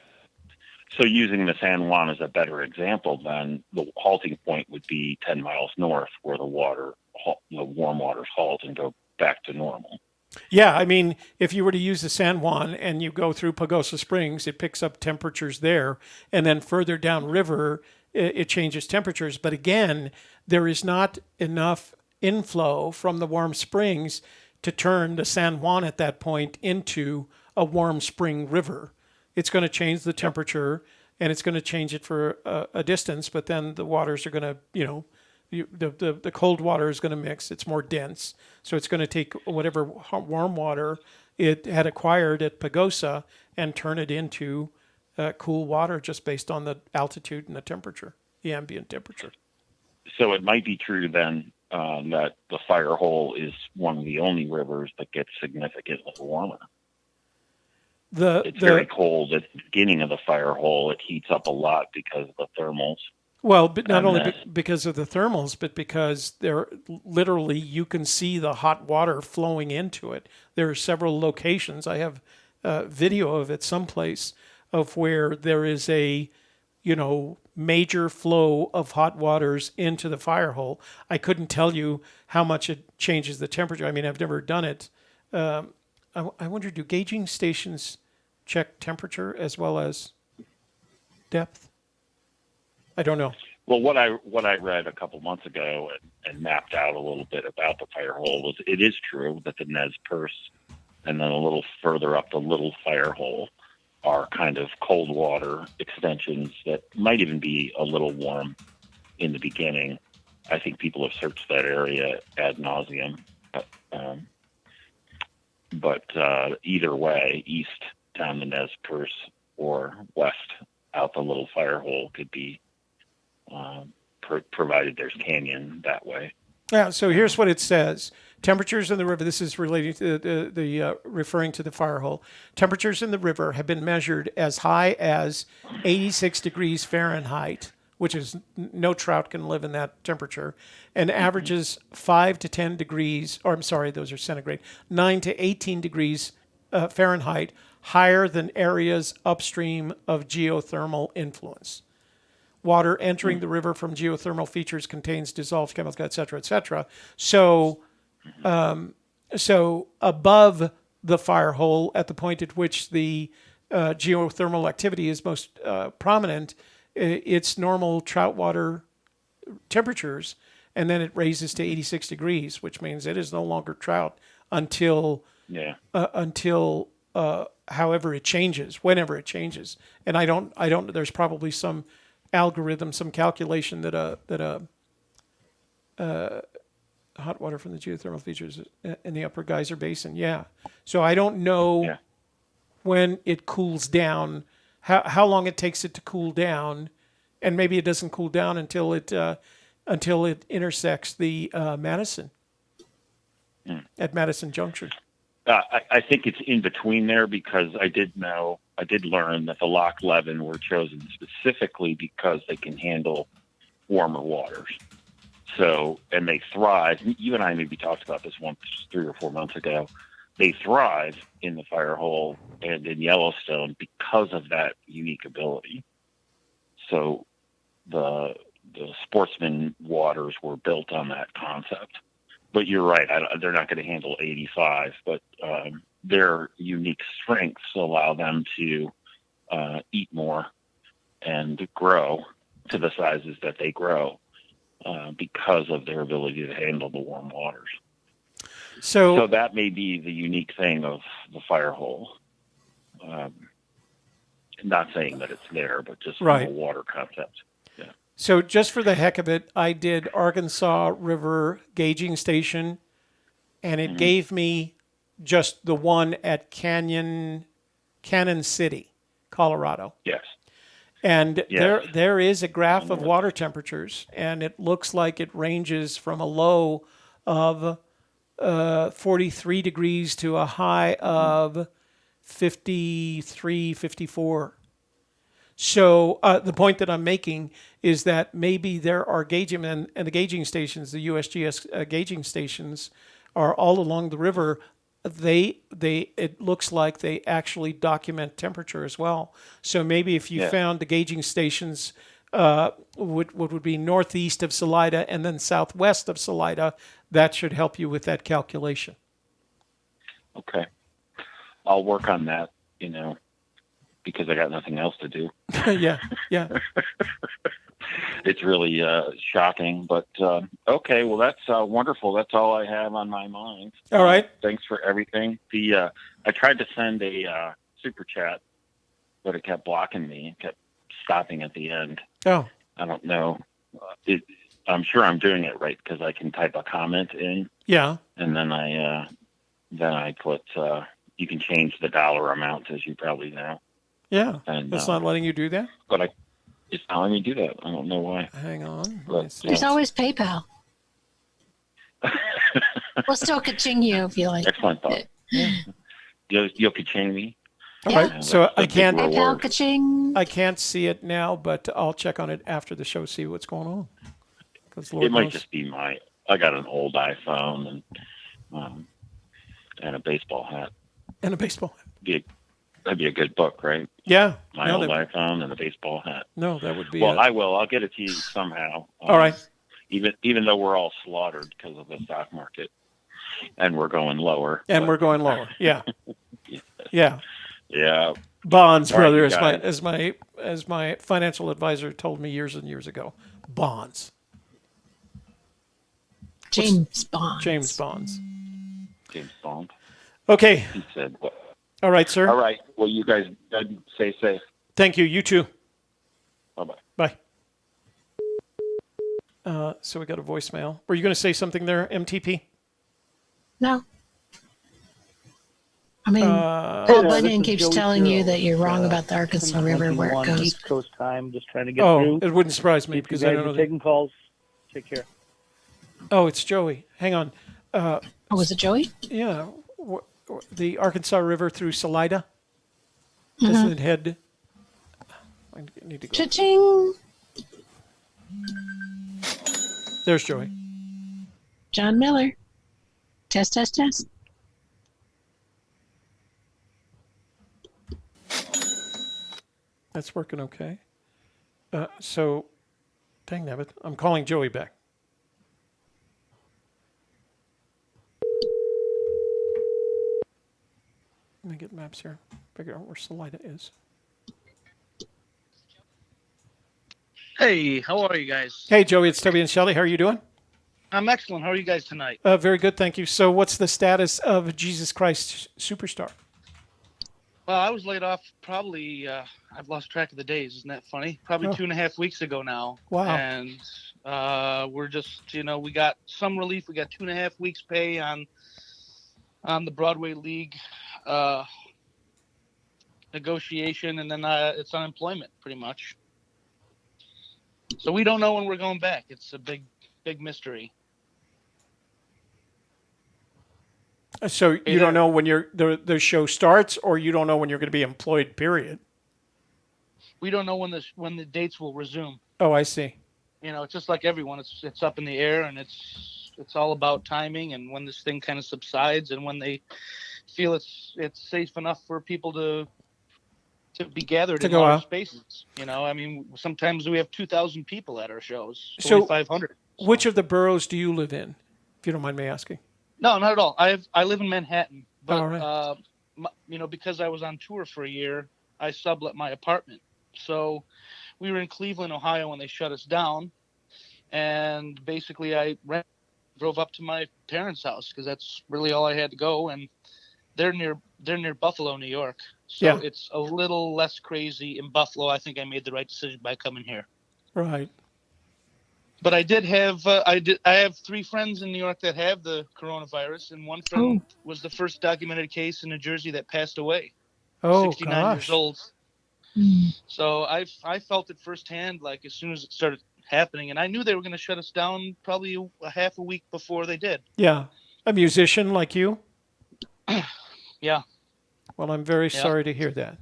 So using the San Juan as a better example, then the halting point would be 10 miles north, where the warm waters halt and go back to normal. Yeah, I mean, if you were to use the San Juan and you go through Pagosa Springs, it picks up temperatures there, and then further downriver, it changes temperatures. But again, there is not enough inflow from the warm springs to turn the San Juan at that point into a warm spring river. It's going to change the temperature, and it's going to change it for a distance, but then the waters are going to, the cold water is going to mix. It's more dense. So it's going to take whatever warm water it had acquired at Pagosa and turn it into cool water just based on the altitude and the temperature, the ambient temperature. So it might be true then that the fire hole is one of the only rivers that gets significantly warmer. It's very cold at the beginning of the fire hole. It heats up a lot because of the thermals. Well, but not only because of the thermals, but because there literally you can see the hot water flowing into it. There are several locations. I have video of it someplace of where there is a, major flow of hot waters into the fire hole. I couldn't tell you how much it changes the temperature. I mean, I've never done it. I wonder, do gauging stations check temperature as well as depth? I don't know. Well, what I read a couple months ago and mapped out a little bit about the fire hole was it is true that the Nez Perce and then a little further up the little fire hole are kind of cold water extensions that might even be a little warm in the beginning. I think people have searched that area ad nauseum. But either way, east down the Nez Perce or west out the little fire hole could be provided there's canyon that way. Yeah, so here's what it says. Temperatures in the river, this is relating to the referring to the fire hole. Temperatures in the river have been measured as high as 86 degrees Fahrenheit, which is no trout can live in that temperature, and averages 5 to 10 degrees, or I'm sorry, those are centigrade, 9 to 18 degrees Fahrenheit, higher than areas upstream of geothermal influence. Water entering the river from geothermal features contains dissolved chemicals, et cetera, et cetera. So above the fire hole, at the point at which the geothermal activity is most prominent, it's normal trout water temperatures, and then it raises to 86 degrees, which means it is no longer trout until however it changes, whenever it changes. And I don't. There's probably some algorithm, some calculation that hot water from the geothermal features in the upper geyser basin. Yeah. So I don't know when it cools down, how long it takes it to cool down, and maybe it doesn't cool down until it intersects the Madison at Madison Junction. I think it's in between there because I did learn that the Loch Levin were chosen specifically because they can handle warmer waters. So, and they thrive. You and I maybe talked about this once 3 or 4 months ago. They thrive in the fire hole and in Yellowstone because of that unique ability. So the sportsman waters were built on that concept. But you're right. They're not going to handle 85, but their unique strengths allow them to eat more and grow to the sizes that they grow because of their ability to handle the warm waters. So that may be the unique thing of the fire hole. Not saying that it's there, but just from a water concept. Yeah. So just for the heck of it, I did Arkansas River gauging station, and it gave me just the one at Canyon City, Colorado. Yes. And there is a graph of water temperatures, and it looks like it ranges from a low of 43 degrees to a high of 53, 54. So the point that I'm making is that maybe there are gauging, and the gauging stations, the USGS gauging stations, are all along the river. It looks like they actually document temperature as well. So maybe if you found the gauging stations would be northeast of Salida and then southwest of Salida, that should help you with that calculation. Okay. I'll work on that, because I got nothing else to do. Yeah. It's really shocking, but okay. Well, that's wonderful. That's all I have on my mind. All right. Thanks for everything. I tried to send a super chat, but it kept blocking me. It kept stopping at the end. Oh. I don't know. I'm sure I'm doing it right because I can type a comment in. Yeah. And then I put you can change the dollar amount, as you probably know. Yeah. And It's not letting you do that? but it's not letting me do that. I don't know why. Hang on. Let me But, see. There's always PayPal. We'll still ka-ching you if you like. Excellent thought. Yeah. You'll ka-ching me. All Yeah. right. So That's the I big can't reward. PayPal ka-ching. I can't see it now, but I'll check on it after the show, see what's going on. Because Lord It might knows. just be I got an old iPhone and a baseball hat. And a baseball hat. That'd be a good book, right? Yeah. My old iPhone and a baseball hat. No, that would be Well, I will. I'll get it to you somehow. All right. Even though we're all slaughtered because of the stock market, and we're going lower. And we're going lower. Yeah. Yeah. Yeah. Bonds, All right, brother, you as my financial advisor told me years and years ago. Bonds. James Bond. James Bonds. James Bond. Okay. He said, "What?" All right, sir. All right. Well, you guys stay safe. Thank you. You too. Bye-bye. Bye. So we got a voicemail. Were you going to say something there, MTP? No. I mean, Paul this Bunyan is keeps Joey telling you Ciro. that you're wrong about the Arkansas River where it 10:21 goes. East Coast time, just trying to get Oh, through. it wouldn't surprise me If you because guys I don't know. are taking calls, take care. Oh, it's Joey. Hang on. Oh, was it Joey? Yeah. The Arkansas River through Salida. Doesn't it head? I need to go. Cha-ching! There's Joey. John Miller. Test, test, test. That's working okay. So, dang nabbit, I'm calling Joey back. Let me get maps here. Figure out where Salida is. Hey, how are you guys? Hey, Joey, it's Toby and Shelley. How are you doing? I'm excellent. How are you guys tonight? Very good, thank you. So, what's the status of Jesus Christ Superstar? Well, I was laid off probably, I've lost track of the days. Isn't that funny? Probably 2.5 weeks ago now. Wow. And we're just, we got some relief. We got 2.5 weeks pay on the Broadway League negotiation, and then it's unemployment pretty much. So we don't know when we're going back. It's a big mystery. So you don't know when the show starts, or you don't know when you're going to be employed. Period. We don't know when the dates will resume. Oh, I see. It's just like everyone. It's up in the air, and it's all about timing and when this thing kind of subsides and when they feel it's safe enough for people to be gathered in large spaces. I mean, sometimes we have 2,000 people at our shows, 2,500. So which of the boroughs do you live in, if you don't mind me asking? No, not at all. I live in Manhattan, but all right. Because I was on tour for a year, I sublet my apartment. So we were in Cleveland, Ohio, when they shut us down, and basically I drove up to my parents' house because that's really all I had to go, and they're near Buffalo, New York. So It's a little less crazy in Buffalo. I think I made the right decision by coming here. Right. But I did have I have 3 friends in New York that have the coronavirus, and one friend was the first documented case in New Jersey that passed away. Oh, 69 years old. So I felt it firsthand, like as soon as it started happening, and I knew they were going to shut us down probably a half a week before they did. Yeah, a musician like you. Yeah. Well, I'm very sorry to hear that.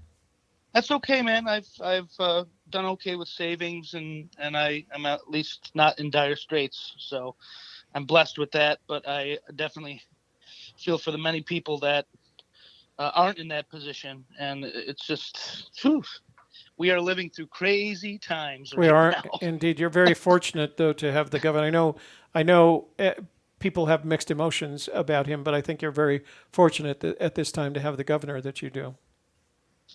That's okay, man. I've done okay with savings, and I'm at least not in dire straits. So I'm blessed with that. But I definitely feel for the many people that aren't in that position, and it's just, we are living through crazy times. We are indeed. You're very fortunate, though, to have the governor. I know. People have mixed emotions about him, but I think you're very fortunate at this time to have the governor that you do.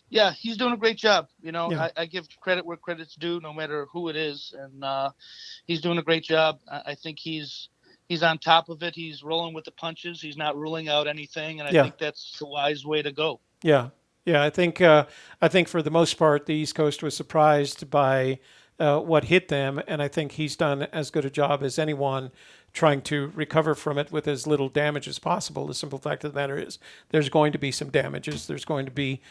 Yeah, he's doing a great job. I give credit where credit's due, no matter who it is, and he's doing a great job. I think he's on top of it. He's rolling with the punches. He's not ruling out anything, and I think that's the wise way to go. Yeah. I think for the most part, the East Coast was surprised by what hit them, and I think he's done as good a job as anyone trying to recover from it with as little damage as possible. The simple fact of the matter is there's going to be some damages. There's going to be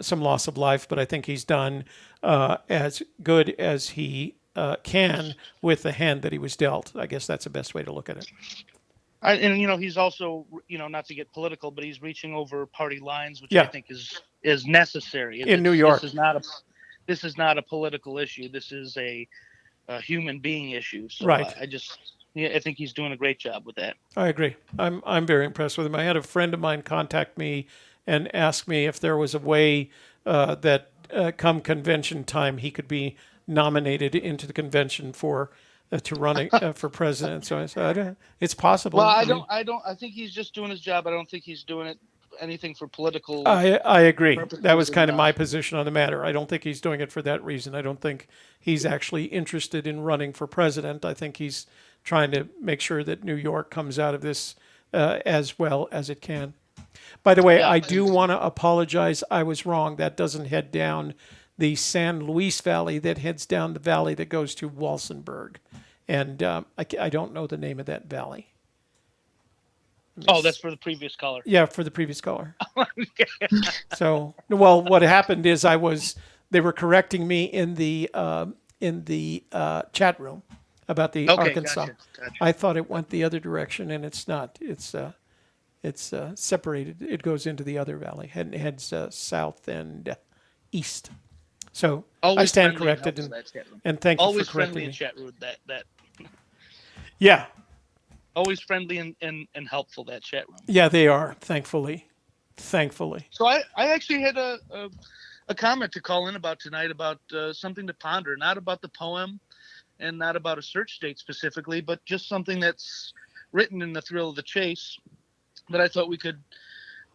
some loss of life, but I think he's done as good as he can with the hand that he was dealt. I guess that's the best way to look at it. And he's also, not to get political, but he's reaching over party lines, which Yeah. I think is necessary. In New York. This is not a political issue. This is a human being issue. So Right. I think he's doing a great job with that. I agree. I'm very impressed with him. I had a friend of mine contact me and ask me if there was a way that come convention time he could be nominated into the convention for to run for president. So I said it's possible. Well, I think he's just doing his job. I don't think he's doing it anything for political. I agree. purposes That was kind of and, my position on the matter. I don't think he's doing it for that reason. I don't think he's actually interested in running for president. I think he's trying to make sure that New York comes out of this as well as it can. By the way, Yeah. I do want to apologize. I was wrong. That doesn't head down the San Luis Valley. That heads down the valley that goes to Walsenburg. And I don't know the name of that valley. Oh, that's for the previous caller. Yeah, for the previous caller. So, well, what happened is they were correcting me in the chat room about the Okay, Arkansas. gotcha. I thought it went the other direction, and it's not. It's separated. It goes into the other valley and heads south and east. So I Always stand friendly and corrected, helpful, that chat room. and thank you Always for friendly correcting in me. chat room. That Yeah, always friendly and helpful, that chat room. yeah, they are. Thankfully. So I actually had a comment to call in about tonight about something to ponder, not about the poem and not about a search date specifically, but just something that's written in the thrill of the chase that I thought we could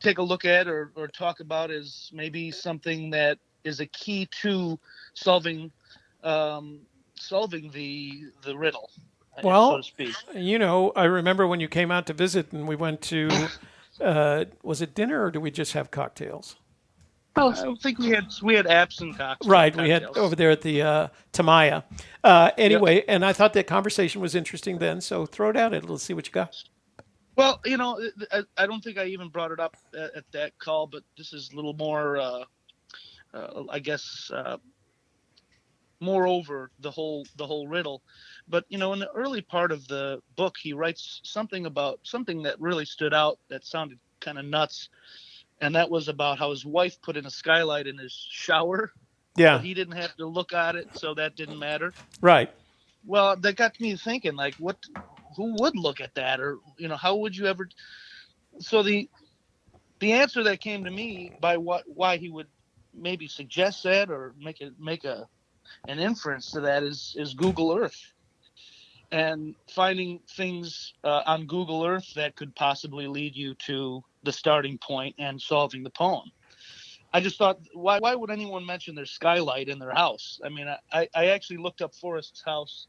take a look at or talk about as maybe something that is a key to solving the riddle, Well, so to speak. I remember when you came out to visit and we went to, was it dinner or did we just have cocktails? I don't think we had apps and Right, we had cocktails. over there at the Tamaya. Anyway, and I thought that conversation was interesting then, so throw it at it. Let's see what you got. Well, I don't think I even brought it up at that call, but this is a little more, I guess, moreover the whole riddle. But in the early part of the book, he writes something about something that really stood out that sounded kind of nuts, and that was about how his wife put in a skylight in his shower. Yeah, But he didn't have to look at it, so that didn't matter. right. Well, that got me thinking, like, who would look at that, or how would you ever? So the answer that came to me by why he would maybe suggest that or make an inference to that is Google Earth, and finding things on Google Earth that could possibly lead you to the starting point and solving the poem. I just thought, why would anyone mention their skylight in their house? I mean, I actually looked up Forrest's house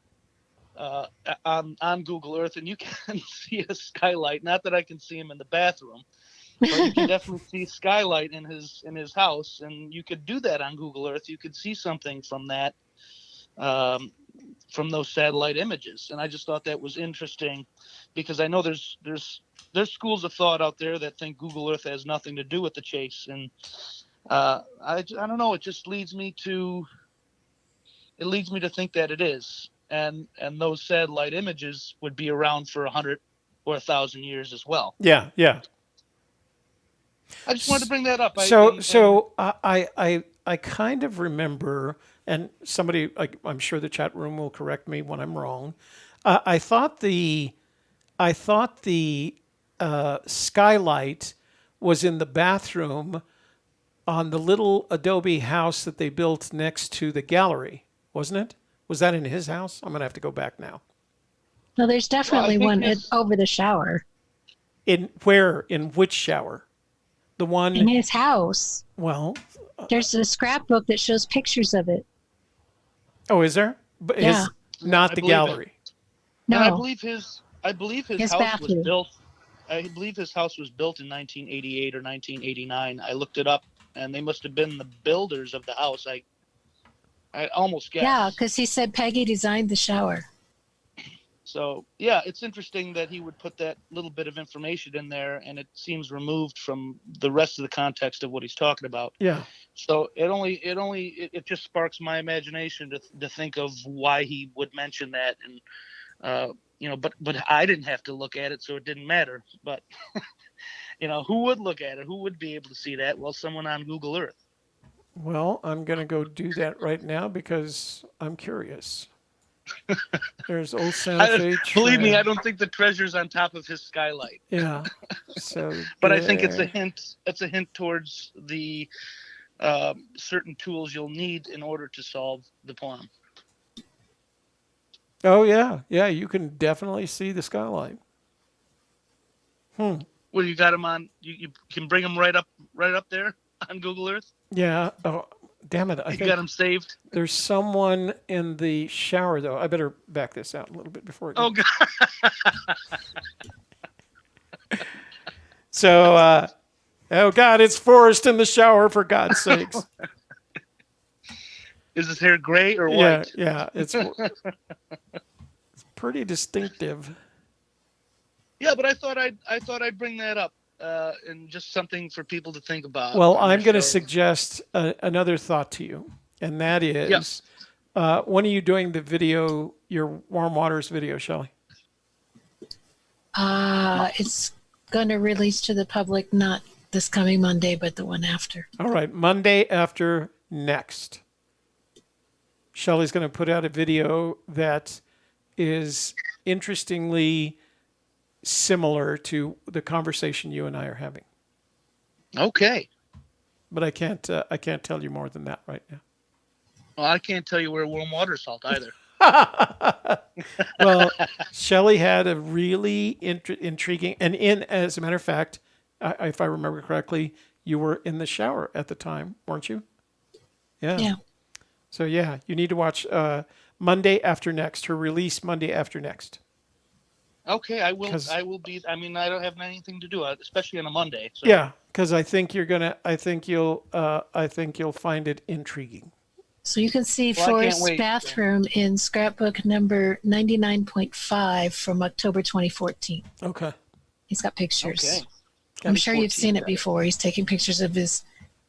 on Google Earth, and you can see a skylight. Not that I can see him in the bathroom, but you can definitely see skylight in his house, and you could do that on Google Earth. You could see something from that, from those satellite images, and I just thought that was interesting because I know there's schools of thought out there that think Google Earth has nothing to do with the chase, and I don't know. It just leads me to think that it is, and those satellite images would be around for 100 or 1,000 years as well. Yeah. I just wanted to bring that up. I kind of remember, and somebody, I'm sure the chat room will correct me when I'm wrong. I thought the skylight was in the bathroom on the little adobe house that they built next to the gallery, wasn't it? Was that in his house? I'm gonna have to go back now. No, there's definitely one it's- over the shower In where? In which shower? The one. in his house. Well, There's a scrapbook that shows pictures of it. oh, is there? But Yeah. not I the believe it. gallery. No, And I believe his His house bathroom. was built. I believe his house was built in 1988 or 1989. I looked it up, and they must have been the builders of the house. I almost guessed. Yeah, because he said Peggy designed the shower. So, yeah, it's interesting that he would put that little bit of information in there, and it seems removed from the rest of the context of what he's talking about. Yeah. So it just sparks my imagination to think of why he would mention that, and but I didn't have to look at it, so it didn't matter. But who would look at it? Who would be able to see that? Well, someone on Google Earth. Well, I'm going to go do that right now because I'm curious. There's old Santa Fe. Believe me, I don't think the treasure's on top of his skylight. Yeah. So, but I think it's a hint. It's a hint towards the certain tools you'll need in order to solve the problem. Oh yeah, yeah. You can definitely see the skylight. Well, you got him on. You can bring him right up there on Google Earth. Yeah. Oh, damn it! I think got him saved. There's someone in the shower though. I better back this out a little bit before. Oh God. So, oh God, it's Forrest in the shower, for God's sakes. Is his hair gray or white? Yeah, it's pretty distinctive. Yeah, but I thought I'd bring that up, and just something for people to think about. Well, I'm going to suggest another thought to you, and that is, when are you doing the video, your Warm Waters video, Shelley? It's going to release to the public not this coming Monday, but the one after. All right, Monday after next. Shelley's going to put out a video that is interestingly similar to the conversation you and I are having. Okay. But I can't tell you more than that right now. Well, I can't tell you where warm water salt either. Well, Shelley had a really intriguing, and as a matter of fact, if I remember correctly, you were in the shower at the time, weren't you? Yeah. Yeah. So yeah, you need to watch Monday after next. Her release Monday after next. Okay, I will. I will be. I mean, I don't have anything to do, especially on a Monday. So. Yeah, because I think you're gonna. I think you'll find it intriguing. So you can see Forrest's bathroom in scrapbook number 99.5 from October 2014. Okay. He's got pictures. Okay. I'm sure you've seen it before. He's taking pictures of his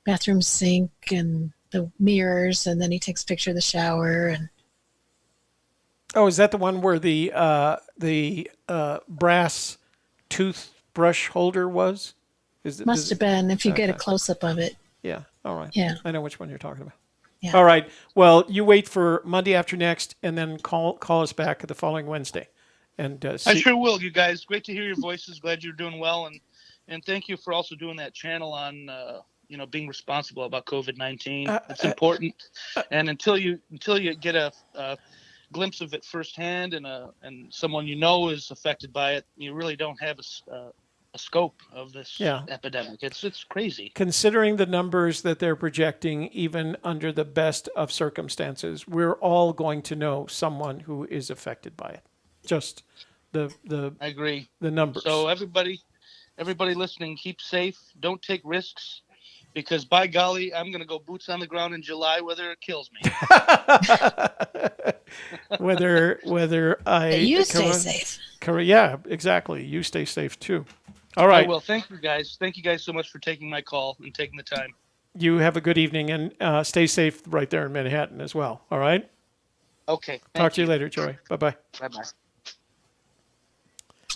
bathroom sink and the mirrors, and then he takes a picture of the shower. And oh, is that the one where the brass toothbrush holder was? Must have been, if you get a close-up of it. Yeah. All right. Yeah. I know which one you're talking about. Yeah. All right. Well, you wait for Monday after next, and then call us back the following Wednesday. And I sure will, you guys. Great to hear your voices. Glad you're doing well, and thank you for also doing that channel on being responsible about COVID-19. It's important, and until you get a glimpse of it firsthand, and someone is affected by it, you really don't have a scope of this epidemic. It's crazy. Considering the numbers that they're projecting, even under the best of circumstances, we're all going to know someone who is affected by it. Just the I agree. The numbers. So everybody listening, keep safe. Don't take risks, because by golly, I'm going to go boots on the ground in July, whether it kills me. whether you stay safe. Yeah, exactly. You stay safe too. All right. Well, thank you guys. Thank you guys so much for taking my call and taking the time. You have a good evening, and stay safe right there in Manhattan as well. All right. Okay. Talk to you later, Joey. Bye-bye. Bye-bye.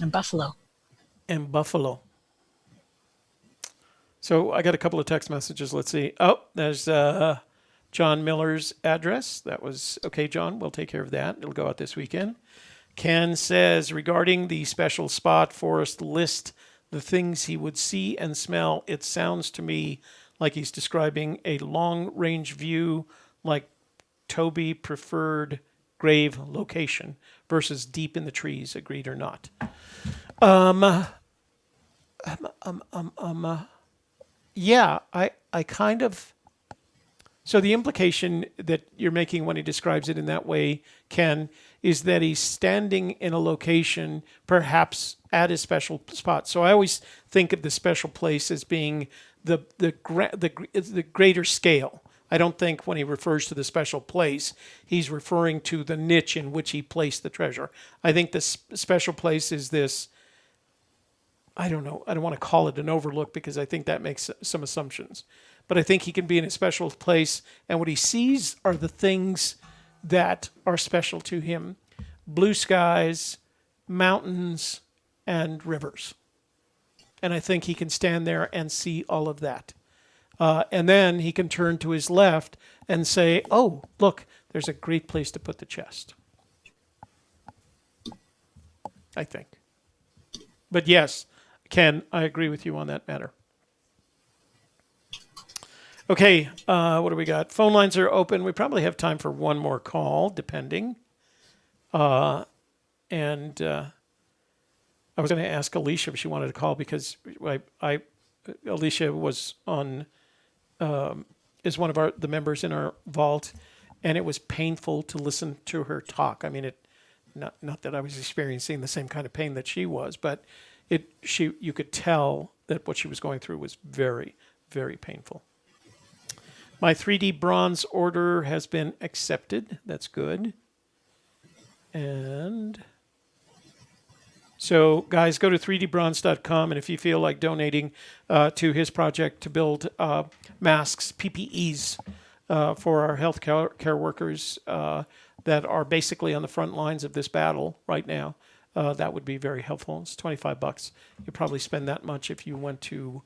And Buffalo. So I got a couple of text messages. Let's see. Oh, there's John Miller's address. That was okay, John. We'll take care of that. It'll go out this weekend. Ken says, regarding the special spot, Forrest list the things he would see and smell. It sounds to me like he's describing a long-range view, like Toby preferred grave location versus deep in the trees. Agreed or not? Yeah, I kind of. So the implication that you're making when he describes it in that way, Ken, is that he's standing in a location, perhaps at a special spot. So I always think of the special place as being the greater scale. I don't think when he refers to the special place, he's referring to the niche in which he placed the treasure. I think the special place is this, I don't know, I don't want to call it an overlook because I think that makes some assumptions. But I think he can be in a special place, and what he sees are the things that are special to him. Blue skies, mountains, and rivers. And I think he can stand there and see all of that. And then he can turn to his left and say, oh, look, there's a great place to put the chest. I think. But yes, Ken, I agree with you on that matter. Okay, what do we got? Phone lines are open. We probably have time for one more call, depending. I was going to ask Alicia if she wanted to call because Alicia was on, is one of the members in our vault, and it was painful to listen to her talk. I mean, not that I was experiencing the same kind of pain that she was, but you could tell that what she was going through was very, very painful. My 3D bronze order has been accepted. That's good. And so, guys, go to 3dbronze.com, and if you feel like donating to his project to build masks, PPEs for our health care workers that are basically on the front lines of this battle right now, that would be very helpful. It's $25. You'd probably spend that much if you went to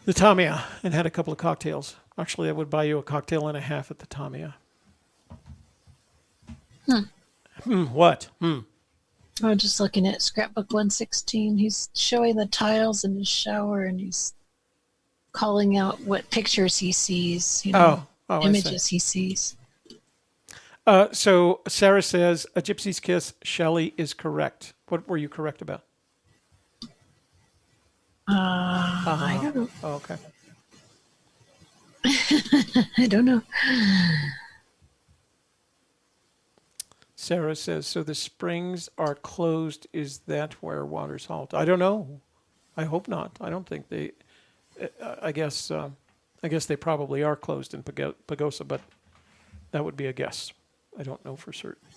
the Tamiya and had a couple of cocktails. Actually, I would buy you a cocktail and a half at the Tamiya. What? I'm just looking at scrapbook 116. He's showing the tiles in his shower, and he's calling out what pictures he sees, images he sees. So Sarah says, A Gypsy's Kiss, Shelley is correct. What were you correct about? I don't know. Oh, okay. I don't know. Sarah says, so the springs are closed. Is that where waters halt? I don't know. I hope not. I don't think they. I guess they probably are closed in Pagosa, but that would be a guess. I don't know for certain.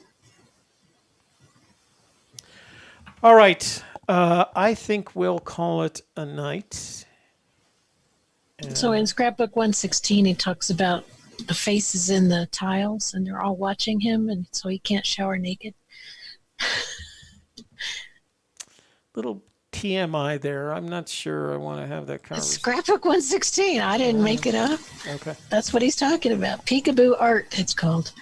All right. I think we'll call it a night. So in scrapbook 116, he talks about the faces in the tiles, and they're all watching him, and so he can't shower naked. Little TMI there. I'm not sure I want to have that conversation. Scrapbook 116. I didn't make it up. Okay. That's what he's talking about. Peekaboo art, it's called.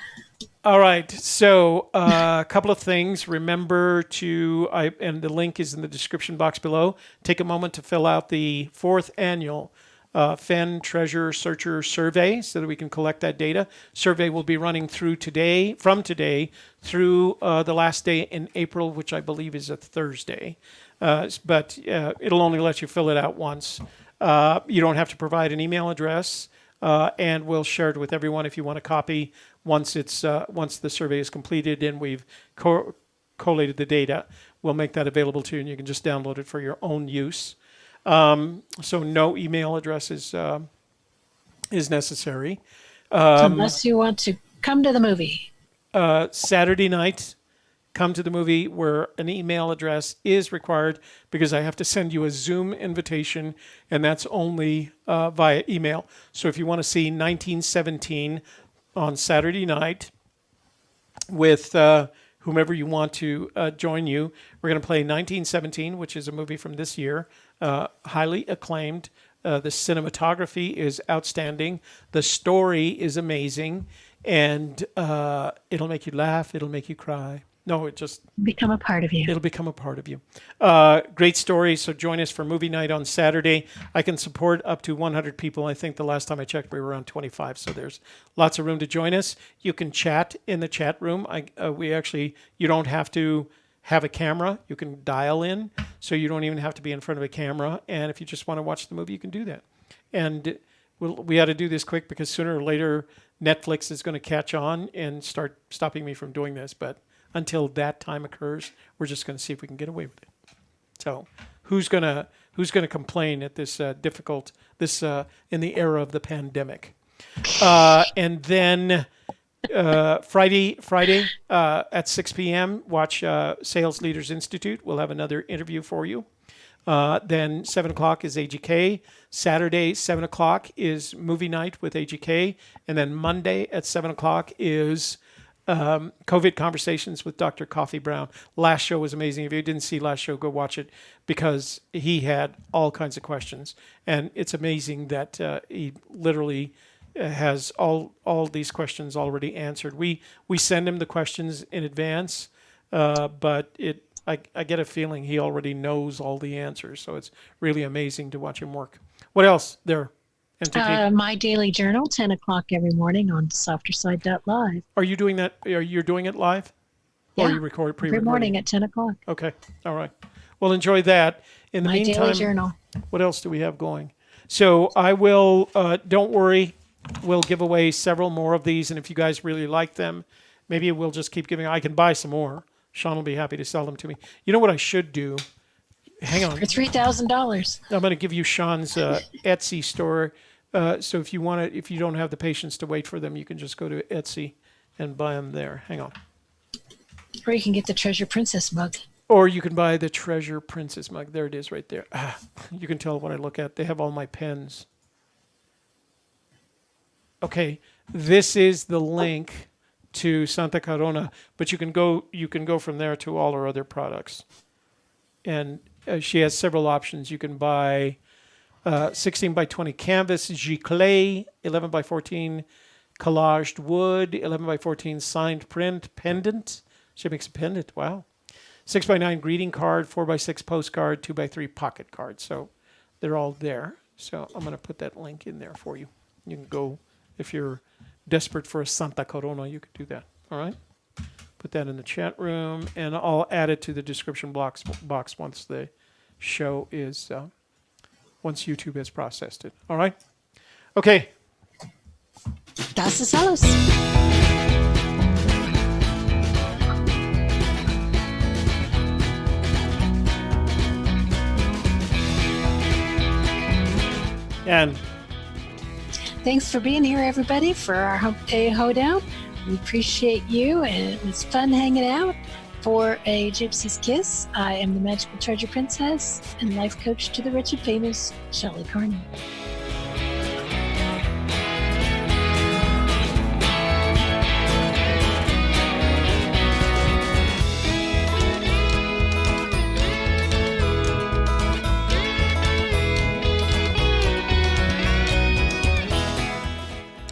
All right. So a couple of things. Remember and the link is in the description box below. Take a moment to fill out the 4th annual Fenn Treasure Searcher Survey so that we can collect that data. Survey will be running from today through the last day in April, which I believe is a Thursday. But it'll only let you fill it out once. You don't have to provide an email address, and we'll share it with everyone if you want a copy once the survey is completed and we've collated the data. We'll make that available to you, and you can just download it for your own use. So no email address is necessary. Unless you want to come to the movie. Saturday night, come to the movie where an email address is required because I have to send you a Zoom invitation, and that's only via email. So if you want to see 1917 on Saturday night with whomever you want to join you, we're going to play 1917, which is a movie from this year, highly acclaimed. The cinematography is outstanding. The story is amazing, and it'll make you laugh. It'll make you cry. No, it just become a part of you. It'll become a part of you. Great story. So join us for movie night on Saturday. I can support up to 100 people. I think the last time I checked, we were around 25. So there's lots of room to join us. You can chat in the chat room. You don't have to have a camera. You can dial in, so you don't even have to be in front of a camera. And if you just want to watch the movie, you can do that. And we had to do this quick because sooner or later Netflix is going to catch on and start stopping me from doing this. But until that time occurs, we're just going to see if we can get away with it. So, who's gonna complain at this in the era of the pandemic? And then Friday at 6 p.m., watch Sales Leaders Institute. We'll have another interview for you. Then 7 o'clock is AGK. Saturday, 7 o'clock is movie night with AGK. And then Monday at 7 o'clock is COVID Conversations with Dr. Coffee Brown. Last show was amazing. If you didn't see last show, go watch it because he had all kinds of questions. And it's amazing that he literally has all these questions already answered. We send him the questions in advance, but I get a feeling he already knows all the answers. So it's really amazing to watch him work. What else there? NTT? My daily journal, 10 o'clock every morning on softerside.live. Are you doing that? Are you doing it live? Or Yeah, you record every pre-recording? morning at 10 o'clock. Okay. All right. Well, enjoy that. In the My meantime, daily journal. what else do we have going? So I will, don't worry, we'll give away several more of these. And if you guys really like them, maybe we'll just keep giving. I can buy some more. Sean will be happy to sell them to me. You know what I should do? Hang on. For $3,000. I'm going to give you Sean's Etsy store. So if you want to, if you don't have the patience to wait for them, you can just go to Etsy and buy them there. Hang on. Or you can get the Treasure Princess mug. Or you can buy the Treasure Princess mug. There it is right there. You can tell when I look at. They have all my pens. Okay, this is the link to Santa Corona, but you can go from there to all our other products. And she has several options. You can buy 16 by 20 canvas giclée, 11 by 14 collaged wood, 11 by 14 signed print pendant. She makes a pendant. Wow. 6 by 9 greeting card, 4 by 6 postcard, 2 by 3 pocket card. So they're all there. So I'm going to put that link in there for you. You can go, if you're desperate for a Santa Corona, you could do that. All right. Put that in the chat room, and I'll add it to the description box once the show is, once YouTube has processed it. All right. Okay. Das ist alles. And Thanks for being here, everybody, for our Humpday Hoedown. We appreciate you, and it was fun hanging out. For a Gypsy's Kiss, I am the Magical Treasure Princess and life coach to the rich and famous, Shelley Carney.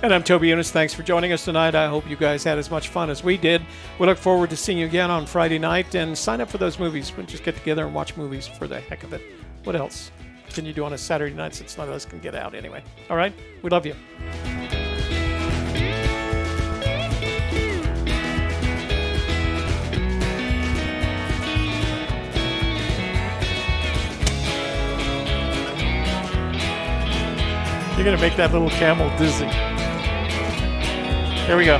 And I'm Toby Younis. Thanks for joining us tonight. I hope you guys had as much fun as we did. We look forward to seeing you again on Friday night, and sign up for those movies. We'll just get together and watch movies for the heck of it. What else can you do on a Saturday night since none of us can get out anyway? All right? We love you. You're going to make that little camel dizzy. Here we go.